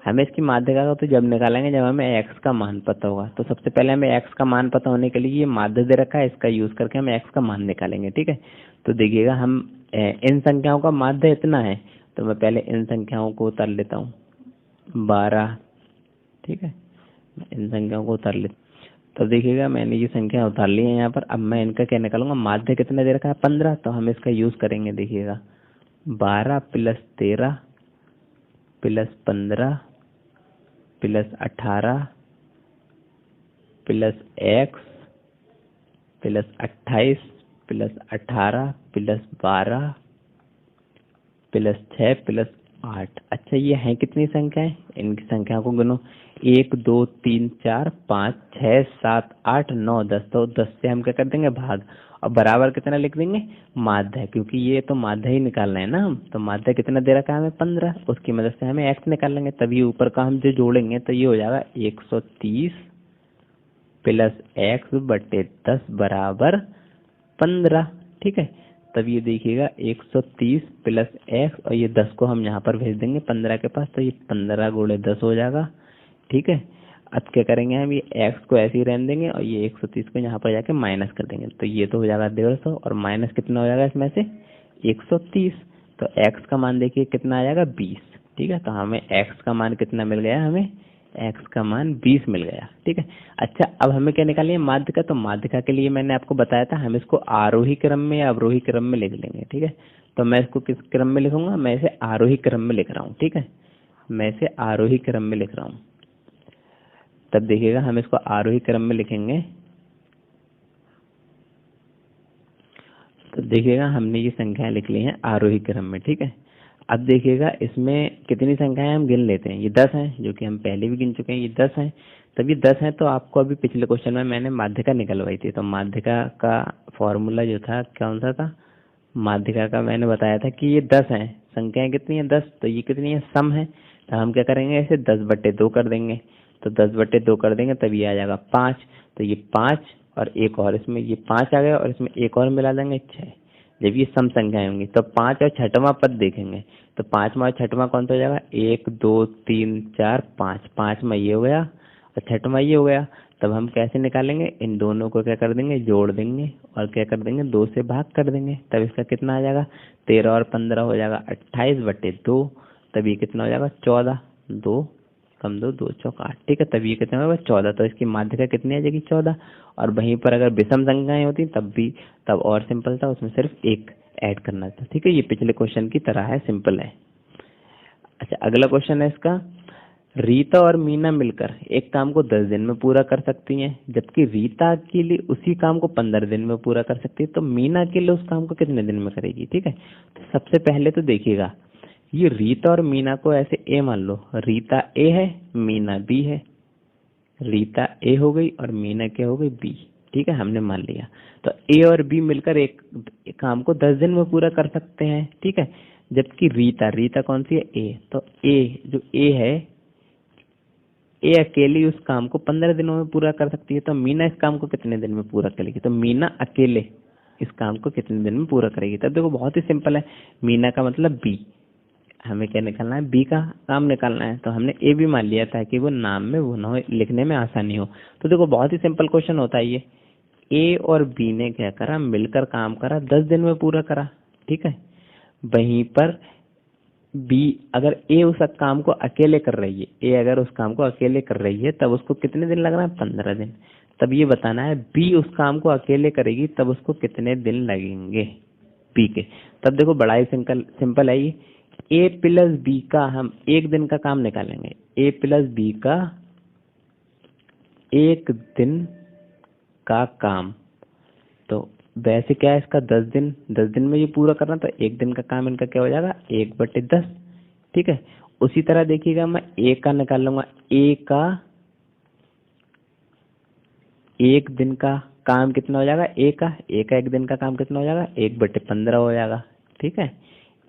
हमें इसकी माध्यिका का तो जब निकालेंगे जब हमें x का मान पता होगा। तो सबसे पहले हमें x का मान पता होने के लिए ये माध्य दे रखा है, इसका यूज करके हम x का मान निकालेंगे। ठीक है, तो देखिएगा हम इन संख्याओं का माध्य इतना है, तो मैं पहले इन संख्याओं को उतार लेता हूँ 12। ठीक है, इन संख्याओं को उतार लेता। तो देखिएगा मैंने ये संख्या उतार ली है यहाँ पर। अब मैं इनका क्या निकालूंगा, माध्य कितना दे रखा है 15, तो हम इसका यूज करेंगे। देखिएगा 12 + 13 + 15 + 18 + x + 28 + 18 + 12 + 6 + 8। अच्छा, ये है कितनी संख्याएं, इनकी संख्या को गिनो। 1 2 3 4 5 6 7 8 9 10। तो 10 से हम क्या कर देंगे, भाग, और बराबर कितना लिख देंगे, माध्य, क्योंकि ये तो माध्य ही निकालना है ना हम। तो माध्य कितना दे रखा है हमें, 15, उसकी मदद से हमें एक्स निकाल लेंगे। तभी ऊपर का हम जो जोड़ेंगे तो ये हो जाएगा 130 प्लस एक्स बटे 10 बराबर 15। ठीक है, तब ये देखिएगा 130 प्लस एक्स, और ये 10 को हम यहाँ पर भेज देंगे 15 के पास, तो ये 15 गुणे 10 हो जाएगा। ठीक है, अब क्या करेंगे हम, ये एक्स को ऐसे ही रहने देंगे और ये 130 को यहाँ पर जाके माइनस कर देंगे। तो ये तो हो जाएगा 150, और माइनस कितना हो जाएगा इसमें से, 130। तो एक्स का मान देखिए कितना आ जाएगा, 20। ठीक है, तो हमें एक्स का मान कितना मिल गया, हमें एक्स का मान 20 मिल गया। ठीक है, अच्छा अब हमें क्या निकालिए, माध्यिका। तो माध्यिका के लिए मैंने आपको बताया था हम इसको आरोही क्रम में या अवरोही क्रम में लिख लेंगे। ठीक है, तो मैं इसको किस क्रम में लिखूंगा, मैं इसे आरोही क्रम में लिख रहा हूँ। ठीक है, मैं इसे आरोही क्रम में लिख रहा हूँ। तब देखिएगा हम इसको आरोही क्रम में लिखेंगे तो देखिएगा हमने ये संख्याएं लिख ली हैं आरोही क्रम में। ठीक है, अब देखिएगा इसमें कितनी संख्याएं हम गिन लेते हैं। ये 10 हैं, जो कि हम पहले भी गिन चुके हैं, ये 10 हैं। तब ये 10 हैं, तो आपको अभी पिछले क्वेश्चन में मैंने माध्यिका निकलवाई थी। तो माध्यिका का फॉर्मूला जो था कौन सा था, माध्यिका का मैंने बताया था कि ये 10 हैं, संख्याएं कितनी है, 10। तो ये कितनी है, सम है। तो हम क्या करेंगे, इसे 10/2 कर देंगे। तो 10/2 कर देंगे तब ये आ जाएगा 5। तो ये 5 और एक और, इसमें ये 5 आ गया और इसमें एक और मिला देंगे 6। जब ये सम संख्याएं होंगी तो 5 और छठवां पद देखेंगे। तो 5वां और छठवां कौन सा हो जाएगा, 1 2 3 4 5। 5 में ये हो गया और छठवां ये हो गया। तब हम कैसे निकालेंगे, इन दोनों को क्या कर देंगे, जोड़ देंगे और क्या कर देंगे, 2 से भाग कर देंगे। तब इसका कितना आ जाएगा, 13 और 15 हो जाएगा 28/2। तब ये कितना हो जाएगा, 14। 2 कम 2 2 चौक 8। ठीक है, तब ये कितना होगा, 14। तो इसकी माध्यिका कितनी आ जाएगी, 14। और वहीं पर अगर विषम संख्याएं होती तब और सिंपल था, उसमें सिर्फ एक ऐड करना था। ठीक है, ये पिछले क्वेश्चन की तरह है, सिंपल है। अच्छा, अगला क्वेश्चन है इसका, रीता और मीना मिलकर एक काम को 10 दिन में पूरा कर सकती हैं, जबकि रीता के लिए उसी काम को 15 दिन में पूरा कर सकती है। तो मीना के लिए उस काम को कितने दिन में करेगी। ठीक है, तो सबसे पहले तो देखिएगा, ये रीता और मीना को ऐसे ए मान लो, रीता ए है, मीना बी है। रीता ए हो गई और मीना क्या हो गई, बी। ठीक है, हमने मान लिया। तो ए और बी मिलकर एक काम को 10 दिन में पूरा कर सकते हैं। ठीक है, जबकि रीता, रीता कौन सी है, ए। तो ए जो ए है, ए अकेली उस काम को 15 दिनों में पूरा कर सकती है। तो मीना इस काम को कितने दिन में पूरा करेगी, तो मीना अकेले इस काम को कितने दिन में पूरा करेगी। तब देखो बहुत ही सिंपल है, मीना का मतलब बी, हमें क्या निकालना है, बी का काम निकालना है। तो हमने ए भी मान लिया था कि वो नाम में वो ना हो, लिखने में आसानी हो। तो देखो बहुत ही सिंपल क्वेश्चन होता है ये। ए और बी ने क्या करा, मिलकर काम करा, 10 दिन में पूरा करा। ठीक है, वहीं पर बी, अगर ए उस काम को अकेले कर रही है, ए अगर उस काम को अकेले कर रही है तब उसको कितने दिन लग रहा है, 15 दिन। तब ये बताना है बी उस काम को अकेले करेगी तब उसको कितने दिन लगेंगे बी के। तब देखो बड़ा ही सिंपल है ये। ए प्लस बी का हम एक दिन का काम निकालेंगे, ए प्लस बी का एक दिन का काम। तो वैसे क्या है इसका, 10 दिन में ये पूरा करना। तो एक दिन का काम इनका क्या हो जाएगा, 1/10। ठीक है, उसी तरह देखिएगा मैं ए का निकाल लूंगा, ए का एक दिन का काम कितना हो जाएगा, ए का एक दिन का काम कितना हो जाएगा, 1/15 हो जाएगा। ठीक है,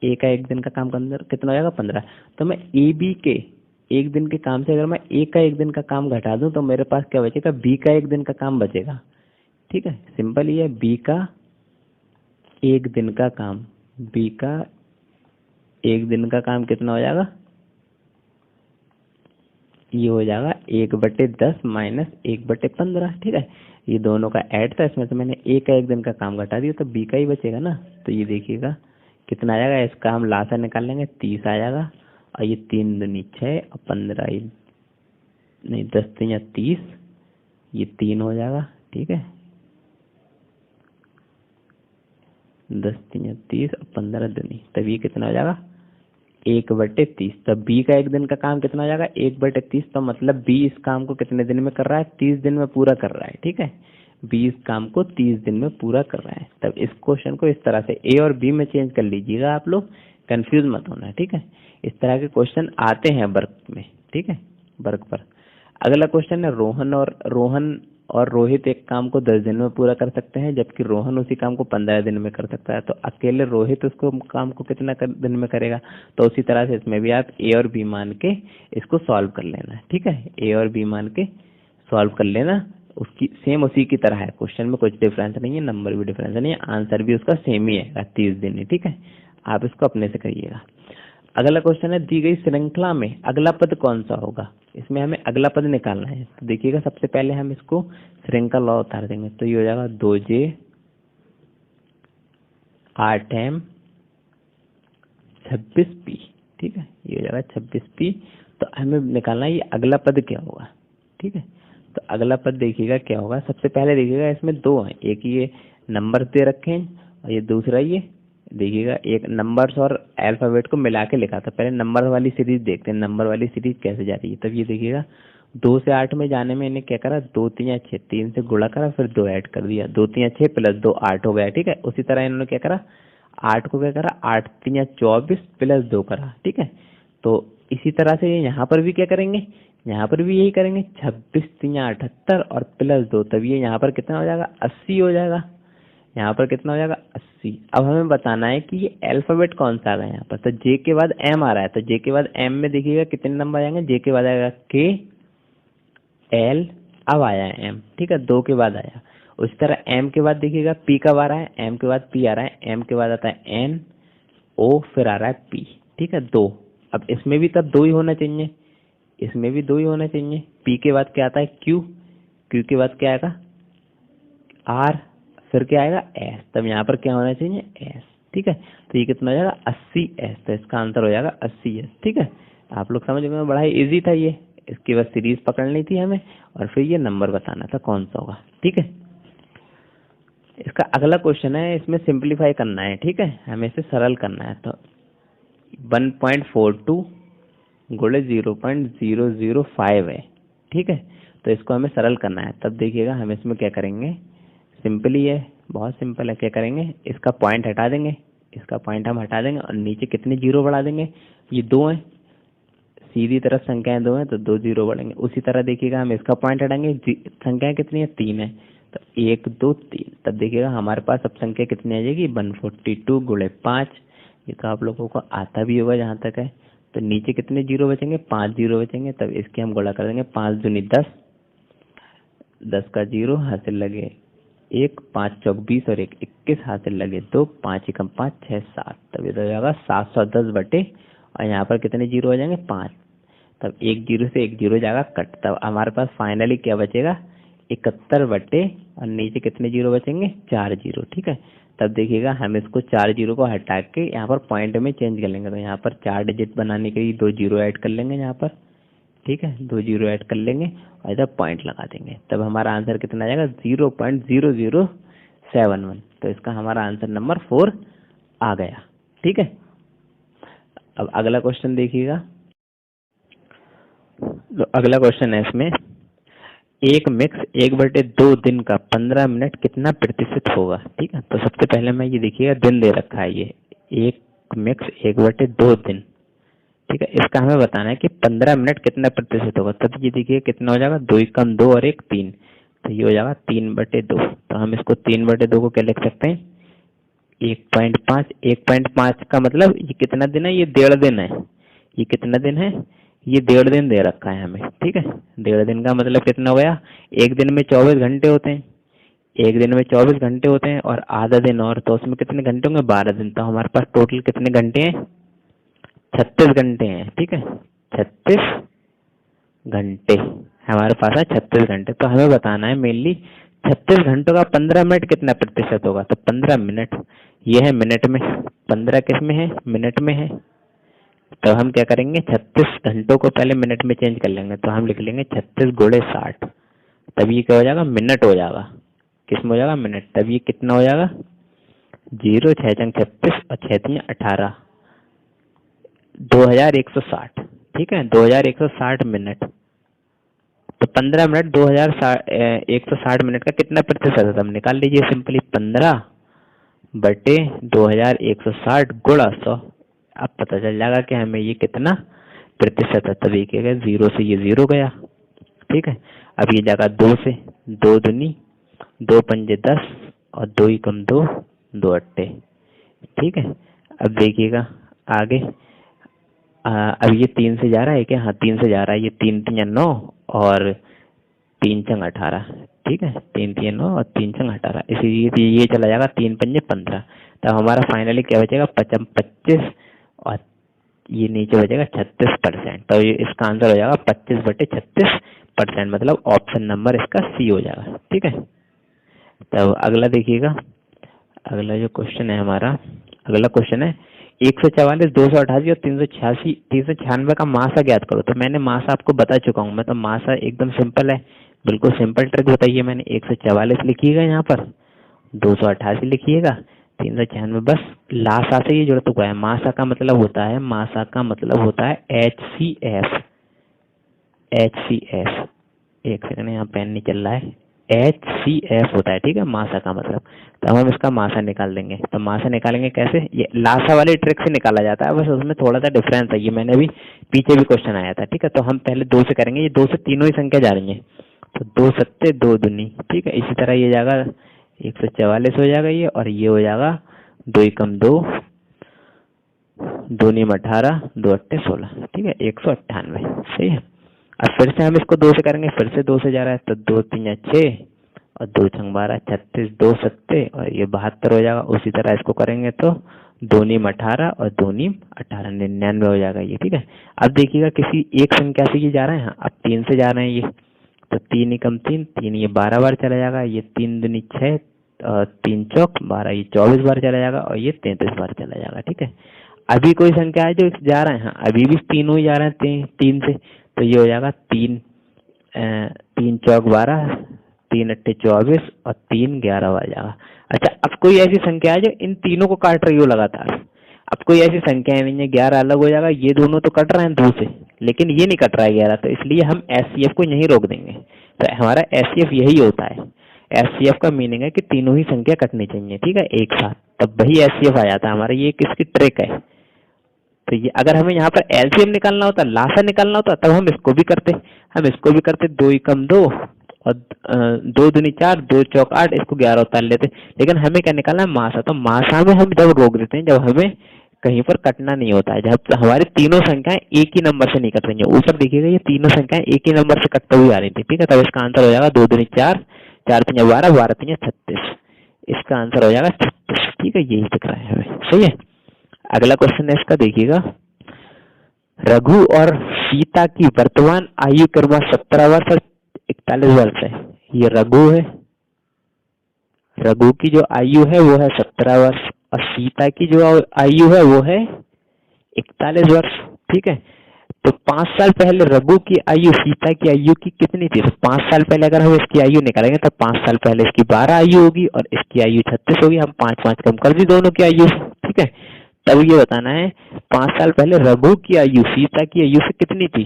ए का एक दिन का काम कितना हो जाएगा, 15। तो मैं ए बी के एक दिन के काम से अगर मैं ए का एक दिन का काम घटा दूं तो मेरे पास क्या बचेगा, बी का एक दिन का काम बचेगा। ठीक है, सिंपल ही है, बी का एक दिन का काम, बी का एक दिन का काम कितना हो जाएगा, ये हो जाएगा 1/10 माइनस 1/15। ठीक है, ये दोनों का ऐड था, इसमें से मैंने ए का एक दिन का काम घटा दिया तो बी का ही बचेगा ना। तो ये देखिएगा कितना आ जाएगा, इसका हम लासा निकाल लेंगे, 30 आ जाएगा। और ये 3 दूनी 6 और 15 नहीं 10 3 30, ये 3 हो जाएगा। ठीक है, 10 3 30 और 15 दूनी, तब ये कितना हो जाएगा, 1/30। तब बी का एक दिन का काम कितना हो जाएगा, 1/30। तो मतलब बी इस काम को कितने दिन में कर रहा है, 30 दिन में पूरा कर रहा है। ठीक है, बी इस काम को 30 दिन में पूरा कर रहा है। तब इस क्वेश्चन को इस तरह से ए और बी में चेंज कर लीजिएगा आप लोग, कंफ्यूज मत होना। ठीक है, इस तरह के क्वेश्चन आते हैं वर्क में, ठीक है, वर्क पर। अगला क्वेश्चन है रोहन और रोहित एक काम को 10 दिन में पूरा कर सकते हैं, जबकि रोहन उसी काम को 15 दिन में कर सकता है। तो अकेले रोहित उसको काम को कितना दिन में करेगा? तो उसी तरह से इसमें भी आप ए और बी मान के इसको सॉल्व कर लेना, ठीक है, ए और बी मान के सॉल्व कर लेना। उसकी सेम उसी की तरह है, क्वेश्चन में कुछ डिफरेंस नहीं है, नंबर भी डिफरेंस नहीं है, आंसर भी उसका सेम ही है, 30 दिन है, ठीक है। आप इसको अपने से करिएगा। अगला क्वेश्चन है, दी गई श्रृंखला में अगला पद कौन सा होगा? इसमें हमें अगला पद निकालना है। तो देखिएगा, सबसे पहले हम इसको श्रृंखला उतार देंगे, तो ये हो जाएगा 2J 8M 26P, ठीक है, ये हो जाएगा 26P। तो हमें निकालना है ये अगला पद क्या होगा, ठीक है। तो अगला पद देखिएगा क्या होगा। सबसे पहले देखिएगा इसमें दो हैं, एक ये नंबर दे रखे हैं और ये दूसरा ये देखिएगा एक नंबर्स और अल्फाबेट को मिला के लिखा था। पहले नंबर वाली सीरीज देखते हैं, नंबर वाली सीरीज कैसे जा रही है। तब ये देखिएगा 2 से 8 में जाने में इन्हें क्या करा, 2 3 6, 3 से गुणा करा, फिर 2 ऐड कर दिया, 2 3 6 प्लस 2 8 हो गया, ठीक है। उसी तरह इन्होंने क्या करा, 8 को क्या करा, 8 3 24 प्लस 2 करा, ठीक है। तो इसी तरह से यहाँ पर भी क्या करेंगे, यहाँ पर भी यही करेंगे, 26 3 78 और प्लस 2, तब ये यहाँ पर कितना हो जाएगा, 80 हो जाएगा। यहाँ पर कितना हो जाएगा, 80। अब हमें बताना है कि ये अल्फाबेट कौन सा आ रहा है यहाँ पर। तो जे के बाद एम आ रहा है, तो जे के बाद एम में देखिएगा कितने नंबर आएंगे, जे के बाद आएगा के एल, अब आया है एम, ठीक है, 2 के बाद आया। उसी तरह एम के बाद देखिएगा पी कब आ रहा है, एम के बाद पी आ रहा है, एम के बाद आता है एन ओ, फिर आ रहा है पी, ठीक है, 2। अब इसमें भी तब 2 ही होना चाहिए, इसमें भी 2 ही होना चाहिए। पी के बाद क्या आता है क्यू, क्यू के बाद क्या आएगा आर, फिर क्या आएगा एस, तब यहाँ पर क्या होना चाहिए एस, ठीक है। तो ये कितना हो जाएगा 80S, तो इसका आंसर हो जाएगा 80S, ठीक है। आप लोग समझ गए, बड़ा ही इजी था ये। इसकी बस सीरीज पकड़नी थी हमें और फिर ये नंबर बताना था कौन सा होगा, ठीक है। इसका अगला क्वेश्चन है, इसमें सिंप्लीफाई करना है, ठीक है, हमें इसे सरल करना है। तो 1.42 गुणे 0.005 है, ठीक है। तो इसको हमें सरल करना है। तब देखिएगा हम इसमें क्या करेंगे, सिंपल ही है, बहुत सिंपल है। क्या करेंगे, इसका पॉइंट हटा देंगे, इसका पॉइंट हम हटा देंगे और नीचे कितने जीरो बढ़ा देंगे, ये 2 है, सीधी तरफ संख्याएं 2 हैं तो 2 जीरो बढ़ेंगे। उसी तरह देखिएगा हम इसका पॉइंट हटाएंगे, संख्याएं कितनी है 3 है, तो 1 2 3, तब देखिएगा हमारे पास अब संख्या कितनी आ जाएगी 142 गुणे 5। ये तो आप लोगों को आता भी होगा जहाँ तक है। तो नीचे कितने जीरो बचेंगे, 5 जीरो बचेंगे, तब इसके हम गुणा कर देंगे, 5 दूनी 10, 10 का जीरो हासिल लगे 1, 5 चौक 20 और 1 21 हासिल लगे 2, 5 एकम 5 6 7, तब इधर हो जाएगा 710 बटे, और यहाँ पर कितने जीरो हो जाएंगे 5, तब 1 जीरो से 1 जीरो जाएगा कट, तब हमारे पास फाइनली क्या बचेगा 71 बटे, और नीचे कितने जीरो बचेंगे 4 जीरो, ठीक है। तब देखिएगा हम इसको 4 जीरो को हटा के यहाँ पर पॉइंट में चेंज कर लेंगे, तो यहाँ पर 4 डिजिट बनाने के लिए 2 जीरो ऐड कर लेंगे यहाँ पर, ठीक है, 2 जीरो ऐड कर लेंगे और इधर पॉइंट लगा देंगे, तब हमारा आंसर कितना आ जाएगा 0.0071। तो इसका हमारा आंसर नंबर 4 आ गया, ठीक है। अब अगला क्वेश्चन देखिएगा। तो अगला क्वेश्चन है इसमें, एक मिक्स 1/2 दिन का 15 मिनट कितना प्रतिशत होगा, ठीक है। तो सबसे पहले मैं ये देखिएगा दिन दे रखा है, ये एक मिक्स 1/2 दिन, ठीक है। इसका हमें बताना है कि 15 मिनट कितना प्रतिशत होगा। तब ये देखिए कितना हो जाएगा, 2 एकम 2 और 1 3, तो ये हो जाएगा 3/2। तो हम इसको 3/2 को क्या लिख सकते हैं 1.5, 1.5 का मतलब ये कितना दिन है, ये 1.5 दिन है। ये कितना दिन है, ये 1.5 दिन दे रखा है हमें, ठीक है। 1.5 दिन का मतलब कितना हो गया, एक दिन में 24 घंटे होते हैं, एक दिन में 24 घंटे होते हैं और आधा दिन और, तो उसमें कितने घंटे होंगे 12 दिन। तो हमारे पास टोटल कितने घंटे हैं 36 घंटे हैं, ठीक है, 36 घंटे हमारे पास है, 36 घंटे। तो हमें बताना है मेनली 36 घंटों का 15 मिनट कितना प्रतिशत होगा। तो 15 मिनट ये है मिनट में, 15 किस में है मिनट में है। तो हम क्या करेंगे 36 घंटों को पहले मिनट में चेंज कर लेंगे, तो हम लिख लेंगे 36 गुणे 60, तब ये क्या हो जाएगा मिनट हो जाएगा, किस में हो जाएगा मिनट। तब ये कितना हो जाएगा 0 6 छंग 36 और 6 3 18, 2160, ठीक है, 2160 मिनट। तो 15 मिनट 2160 मिनट का कितना प्रतिशत है, हम निकाल लीजिए सिंपली 15 बटे 2160 गुणा 100, अब पता चल जाएगा कि हमें ये कितना प्रतिशत है। तो देखिएगा 0 से ये 0 गया, ठीक है। अब ये जाएगा 2 से, 2 दूनी 2 पंजे 10 और 2 एकम 2, 2 अट्टे, ठीक है। अब देखिएगा आगे, अब ये 3 से जा रहा है क्या? हाँ 3 से जा रहा है। ये 3 3 9 और 3 चंग 18, ठीक है। 3 3 9 और 3 चंग 18, इसी ये चला जाएगा 3 पंजे 15। तब हमारा फाइनली क्या बचेगा? 25 और ये नीचे बचेगा 36%। तो ये इसका आंसर हो जाएगा 25/36%, मतलब ऑप्शन नंबर इसका सी हो जाएगा, ठीक है। तब अगला देखिएगा, अगला जो क्वेश्चन है हमारा, अगला क्वेश्चन है 144, 288 और 396 का मासा ज्ञात करो। तो मैंने मासा आपको बता चुका हूँ मैं, तो मासा एकदम सिंपल है, बिल्कुल सिंपल ट्रिक बताइए मैंने। 144 लिखिएगा, यहाँ पर 288 लिखिएगा, 396, बस लासा से ये जुड़ चुका है। मासा का मतलब होता है, मासा का मतलब होता है HCF। HCF, एक सेकंड यहाँ पेन नहीं चल रहा है, HCF होता है, ठीक है, मासा का मतलब। तो हम इसका मासा निकाल देंगे। तो मासा निकालेंगे कैसे? ये लासा वाली ट्रिक से निकाला जाता है, बस उसमें थोड़ा सा डिफरेंस है। ये मैंने अभी पीछे भी क्वेश्चन आया था, ठीक है। तो हम पहले 2 से करेंगे, ये 2 से तीनों ही संख्या जा रही है, तो 2 सत्ते 2 दूनी, ठीक है। इसी तरह ये जाएगा 144 हो जाएगा ये, और ये हो जाएगा 2 एकम 2, 2 नीम 18, 2 अट्टे 16, ठीक है, 198, सही है। अब फिर से हम इसको 2 से करेंगे, फिर से 2 से जा रहा है, तो 2 3 6 और 2 6 12, 36, 2 सत्ते और ये 72 हो जाएगा। उसी तरह इसको करेंगे तो 2 नीम 18 और 2 नीम 18, 99 हो जाएगा ये, ठीक है। अब देखिएगा किसी एक संख्या से ये जा रहे हैं, अब 3 से जा रहे हैं ये, तो 3 एकम 3, 3 ये 12 बार चला जाएगा, ये 3 दूनी 6 और 3 चौक 12, ये 24 बार चला जाएगा, और ये 33 बार चला जाएगा, ठीक है। अभी कोई संख्या है जो जा रहे हैं, अभी भी तीनों ही जा रहे हैं 3 से, तो ये हो जाएगा 3 चौक 12, 3 अट्टे 24 और 3 11 आ जाएगा। अच्छा, अब कोई ऐसी संख्या है जो इन तीनों को काट रही हो लगातार। अब कोई ऐसी संख्या नहीं है, 11 अलग हो जाएगा, ये दोनों तो कट रहे हैं 2 से, लेकिन ये नहीं कट रहा है 11, तो इसलिए हम HCF को यहीं रोक देंगे। तो हमारा HCF यही होता है। HCF का मीनिंग है कि तीनों ही संख्या कटनी चाहिए, ठीक है, एक साथ, तब वही HCF आ जाता है हमारा। ये किसकी ट्रिक है? तो ये अगर हमें यहाँ पर LCM निकालना होता, लासा निकालना होता, तब हम इसको भी करते, 2 एकम 2 और 2 दूनी 4, 2 चौक 8, इसको 11 उतार लेते। लेकिन हमें क्या निकालना है? मासा। तो मासा में हम जब रोक देते हैं, जब हमें कहीं पर कटना नहीं होता है, जब हमारी तीनों संख्याएं एक ही नंबर से नहीं कट रही है। ऊपर देखिएगा ये तीनों संख्याएं एक ही नंबर से कटते हुए आ रही थी, ठीक है। तब इसका आंसर हो जाएगा 2 दूनी 4, 4 3 12, 12 3 36, इसका आंसर हो जाएगा 36, ठीक है। यही दिख रहा है हमें, सही है। अगला क्वेश्चन है इसका, देखिएगा, रघु और सीता की वर्तमान आयु क्रम 17 वर्ष और 41 वर्ष है। ये रघु है, रघु की जो आयु है वो है 17 वर्ष, और सीता की जो आयु है वो है 41 वर्ष, ठीक है। तो 5 साल पहले रघु की आयु सीता की आयु की कितनी थी? तो 5 साल पहले अगर हम इसकी आयु निकालेंगे तो 5 साल पहले इसकी 12 आयु होगी और इसकी आयु 36 होगी। हम 5 कम कर दी दोनों की आयु, ठीक है। तब ये बताना है 5 साल पहले रघु की आयु सीता की आयु से कितनी थी।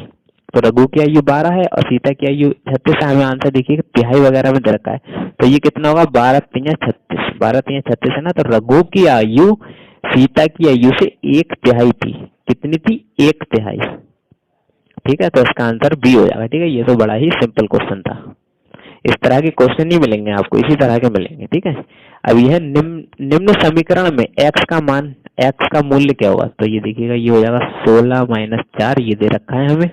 तो रघु की आयु 12 है और सीता की आयु 36 है। हमें आंसर देखिए तिहाई वगैरह में दे रखा है, तो ये कितना होगा? 12 3 36, 12 3 36 है ना। तो रघु की आयु सीता की आयु से 1/3 थी। कितनी थी? 1/3, ठीक है। तो इसका आंसर बी हो जाएगा, ठीक है। ये तो बड़ा ही सिंपल क्वेश्चन था। इस तरह के क्वेश्चन नहीं मिलेंगे आपको, इसी तरह के मिलेंगे, ठीक है। अब यह निम्न समीकरण में x का मान, x का मूल्य क्या होगा? तो ये देखिएगा, ये हो जाएगा 16 - 4, ये दे रखा है हमें,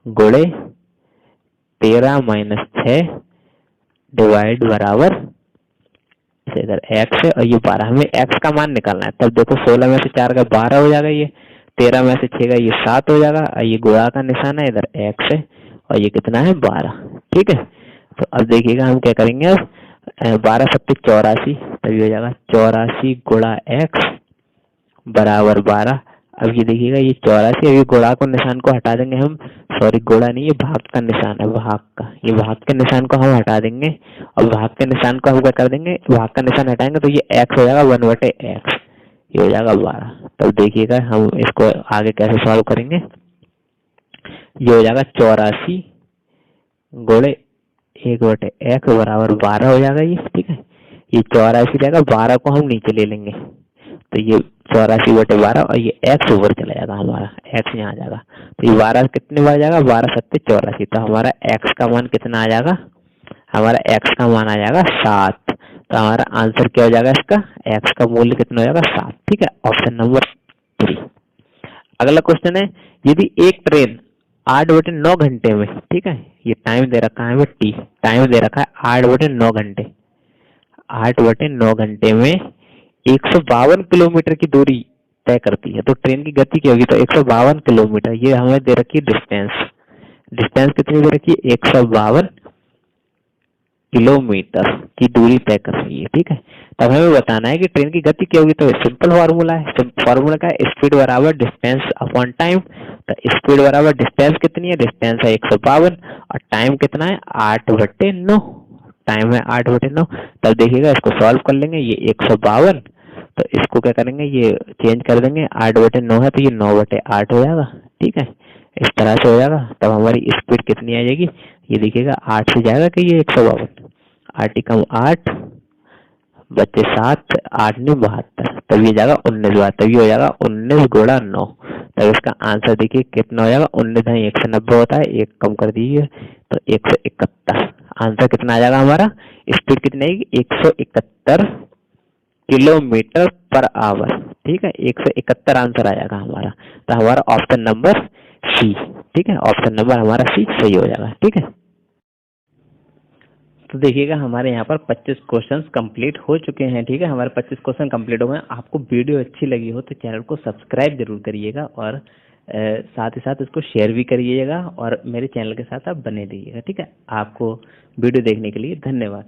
गुणे 13 - 6 डिवाइड बराबर इधर x है और ये 12। हमें x का मान निकालना है। तब देखो 16 में से 4 का 12 हो जाएगा, ये 13 में से 6 का ये 7 हो जाएगा, और ये गुणा का निशान है, इधर x है और ये कितना है? 12, ठीक है। तो अब देखिएगा हम क्या करेंगे, अब 12 सत्ते 84, तभी हो जाएगा 84 गुणा x बराबर 12। अब ये देखिएगा ये 84, अभी गुणा को निशान को हटा देंगे हम, सॉरी गुणा नहीं, ये भाग का निशान है, भाग का, ये भाग के निशान को हम हटा देंगे और भाग के निशान को हम क्या कर देंगे? भाग का निशान हटाएंगे तो ये x हो जाएगा 1/x, ये हो जाएगा 12। तब देखिएगा हम इसको आगे कैसे सॉल्व करेंगे। ये हो जाएगा 84 गुणे 1/x बराबर 12 हो जाएगा ये, ठीक है। ये 84 रहेगा, 12 को हम नीचे ले लेंगे तो ये 84/12 और ये x ऊपर चला जाएगा हमारा, x यहाँ आ जाएगा। तो ये 12 कितने बार जाएगा, 12 सत्ते 84। तो हमारा x का मान कितना आ जाएगा, हमारा x का मान आ जाएगा 7। तो हमारा आंसर क्या हो जाएगा इसका, x का मूल्य कितना हो जाएगा 7। ठीक है, ऑप्शन नंबर 3। अगला क्वेश्चन है, यदि एक ट्रेन 8/9 घंटे में, ठीक है, ये टाइम दे रखा है हमें टी, टाइम दे रखा है 8/9 घंटे, 8/9 घंटे में 152 किलोमीटर की दूरी तय करती है, तो ट्रेन की गति क्या होगी, तो 152 किलोमीटर, ये हमें दे रखी है डिस्टेंस। डिस्टेंस कितनी दे रखी है, 152 किलोमीटर की दूरी तय कर रही है। ठीक है, तब हमें बताना है कि ट्रेन की गति क्या होगी। तो सिंपल फार्मूला है, फार्मूला का है, स्पीड बराबर डिस्टेंस अपॉन टाइम। तो स्पीड बराबर डिस्टेंस कितनी है, डिस्टेंस है 152 और टाइम कितना है 8/9, टाइम है 8/9। तब देखिएगा इसको सॉल्व कर लेंगे, ये 152, तो इसको क्या करेंगे, ये चेंज कर देंगे, 8/9 है तो ये 9/8 हो जाएगा। ठीक है, इस तरह से हो जाएगा। तब हमारी स्पीड कितनी आ जाएगी, ये देखिएगा 8 से जाएगा कि ये 152, 8 कम 8 बच्चे 7, 8 ने 72, तब ये जाएगा 19 बार, तब ये हो जाएगा 19 गुणा 9। तब इसका आंसर देखिए कितना हो जाएगा, 19 190 होता है, एक कम कर दीजिए तो 171। आंसर कितना आ जाएगा हमारा, स्पीड कितनी आएगी 171 किलोमीटर पर आवर। ठीक है, 171 आंसर आ जाएगा हमारा। तो हमारा ऑप्शन नंबर सी, ठीक है, ऑप्शन नंबर हमारा सी सही हो जाएगा। ठीक है, तो देखिएगा हमारे यहाँ पर 25 क्वेश्चंस कंप्लीट हो चुके हैं। ठीक है, हमारे 25 क्वेश्चन कंप्लीट हो गए। आपको वीडियो अच्छी लगी हो तो चैनल को सब्सक्राइब जरूर करिएगा और साथ ही साथ इसको शेयर भी करिएगा और मेरे चैनल के साथ आप बने रहिएगा। ठीक है, आपको वीडियो देखने के लिए धन्यवाद।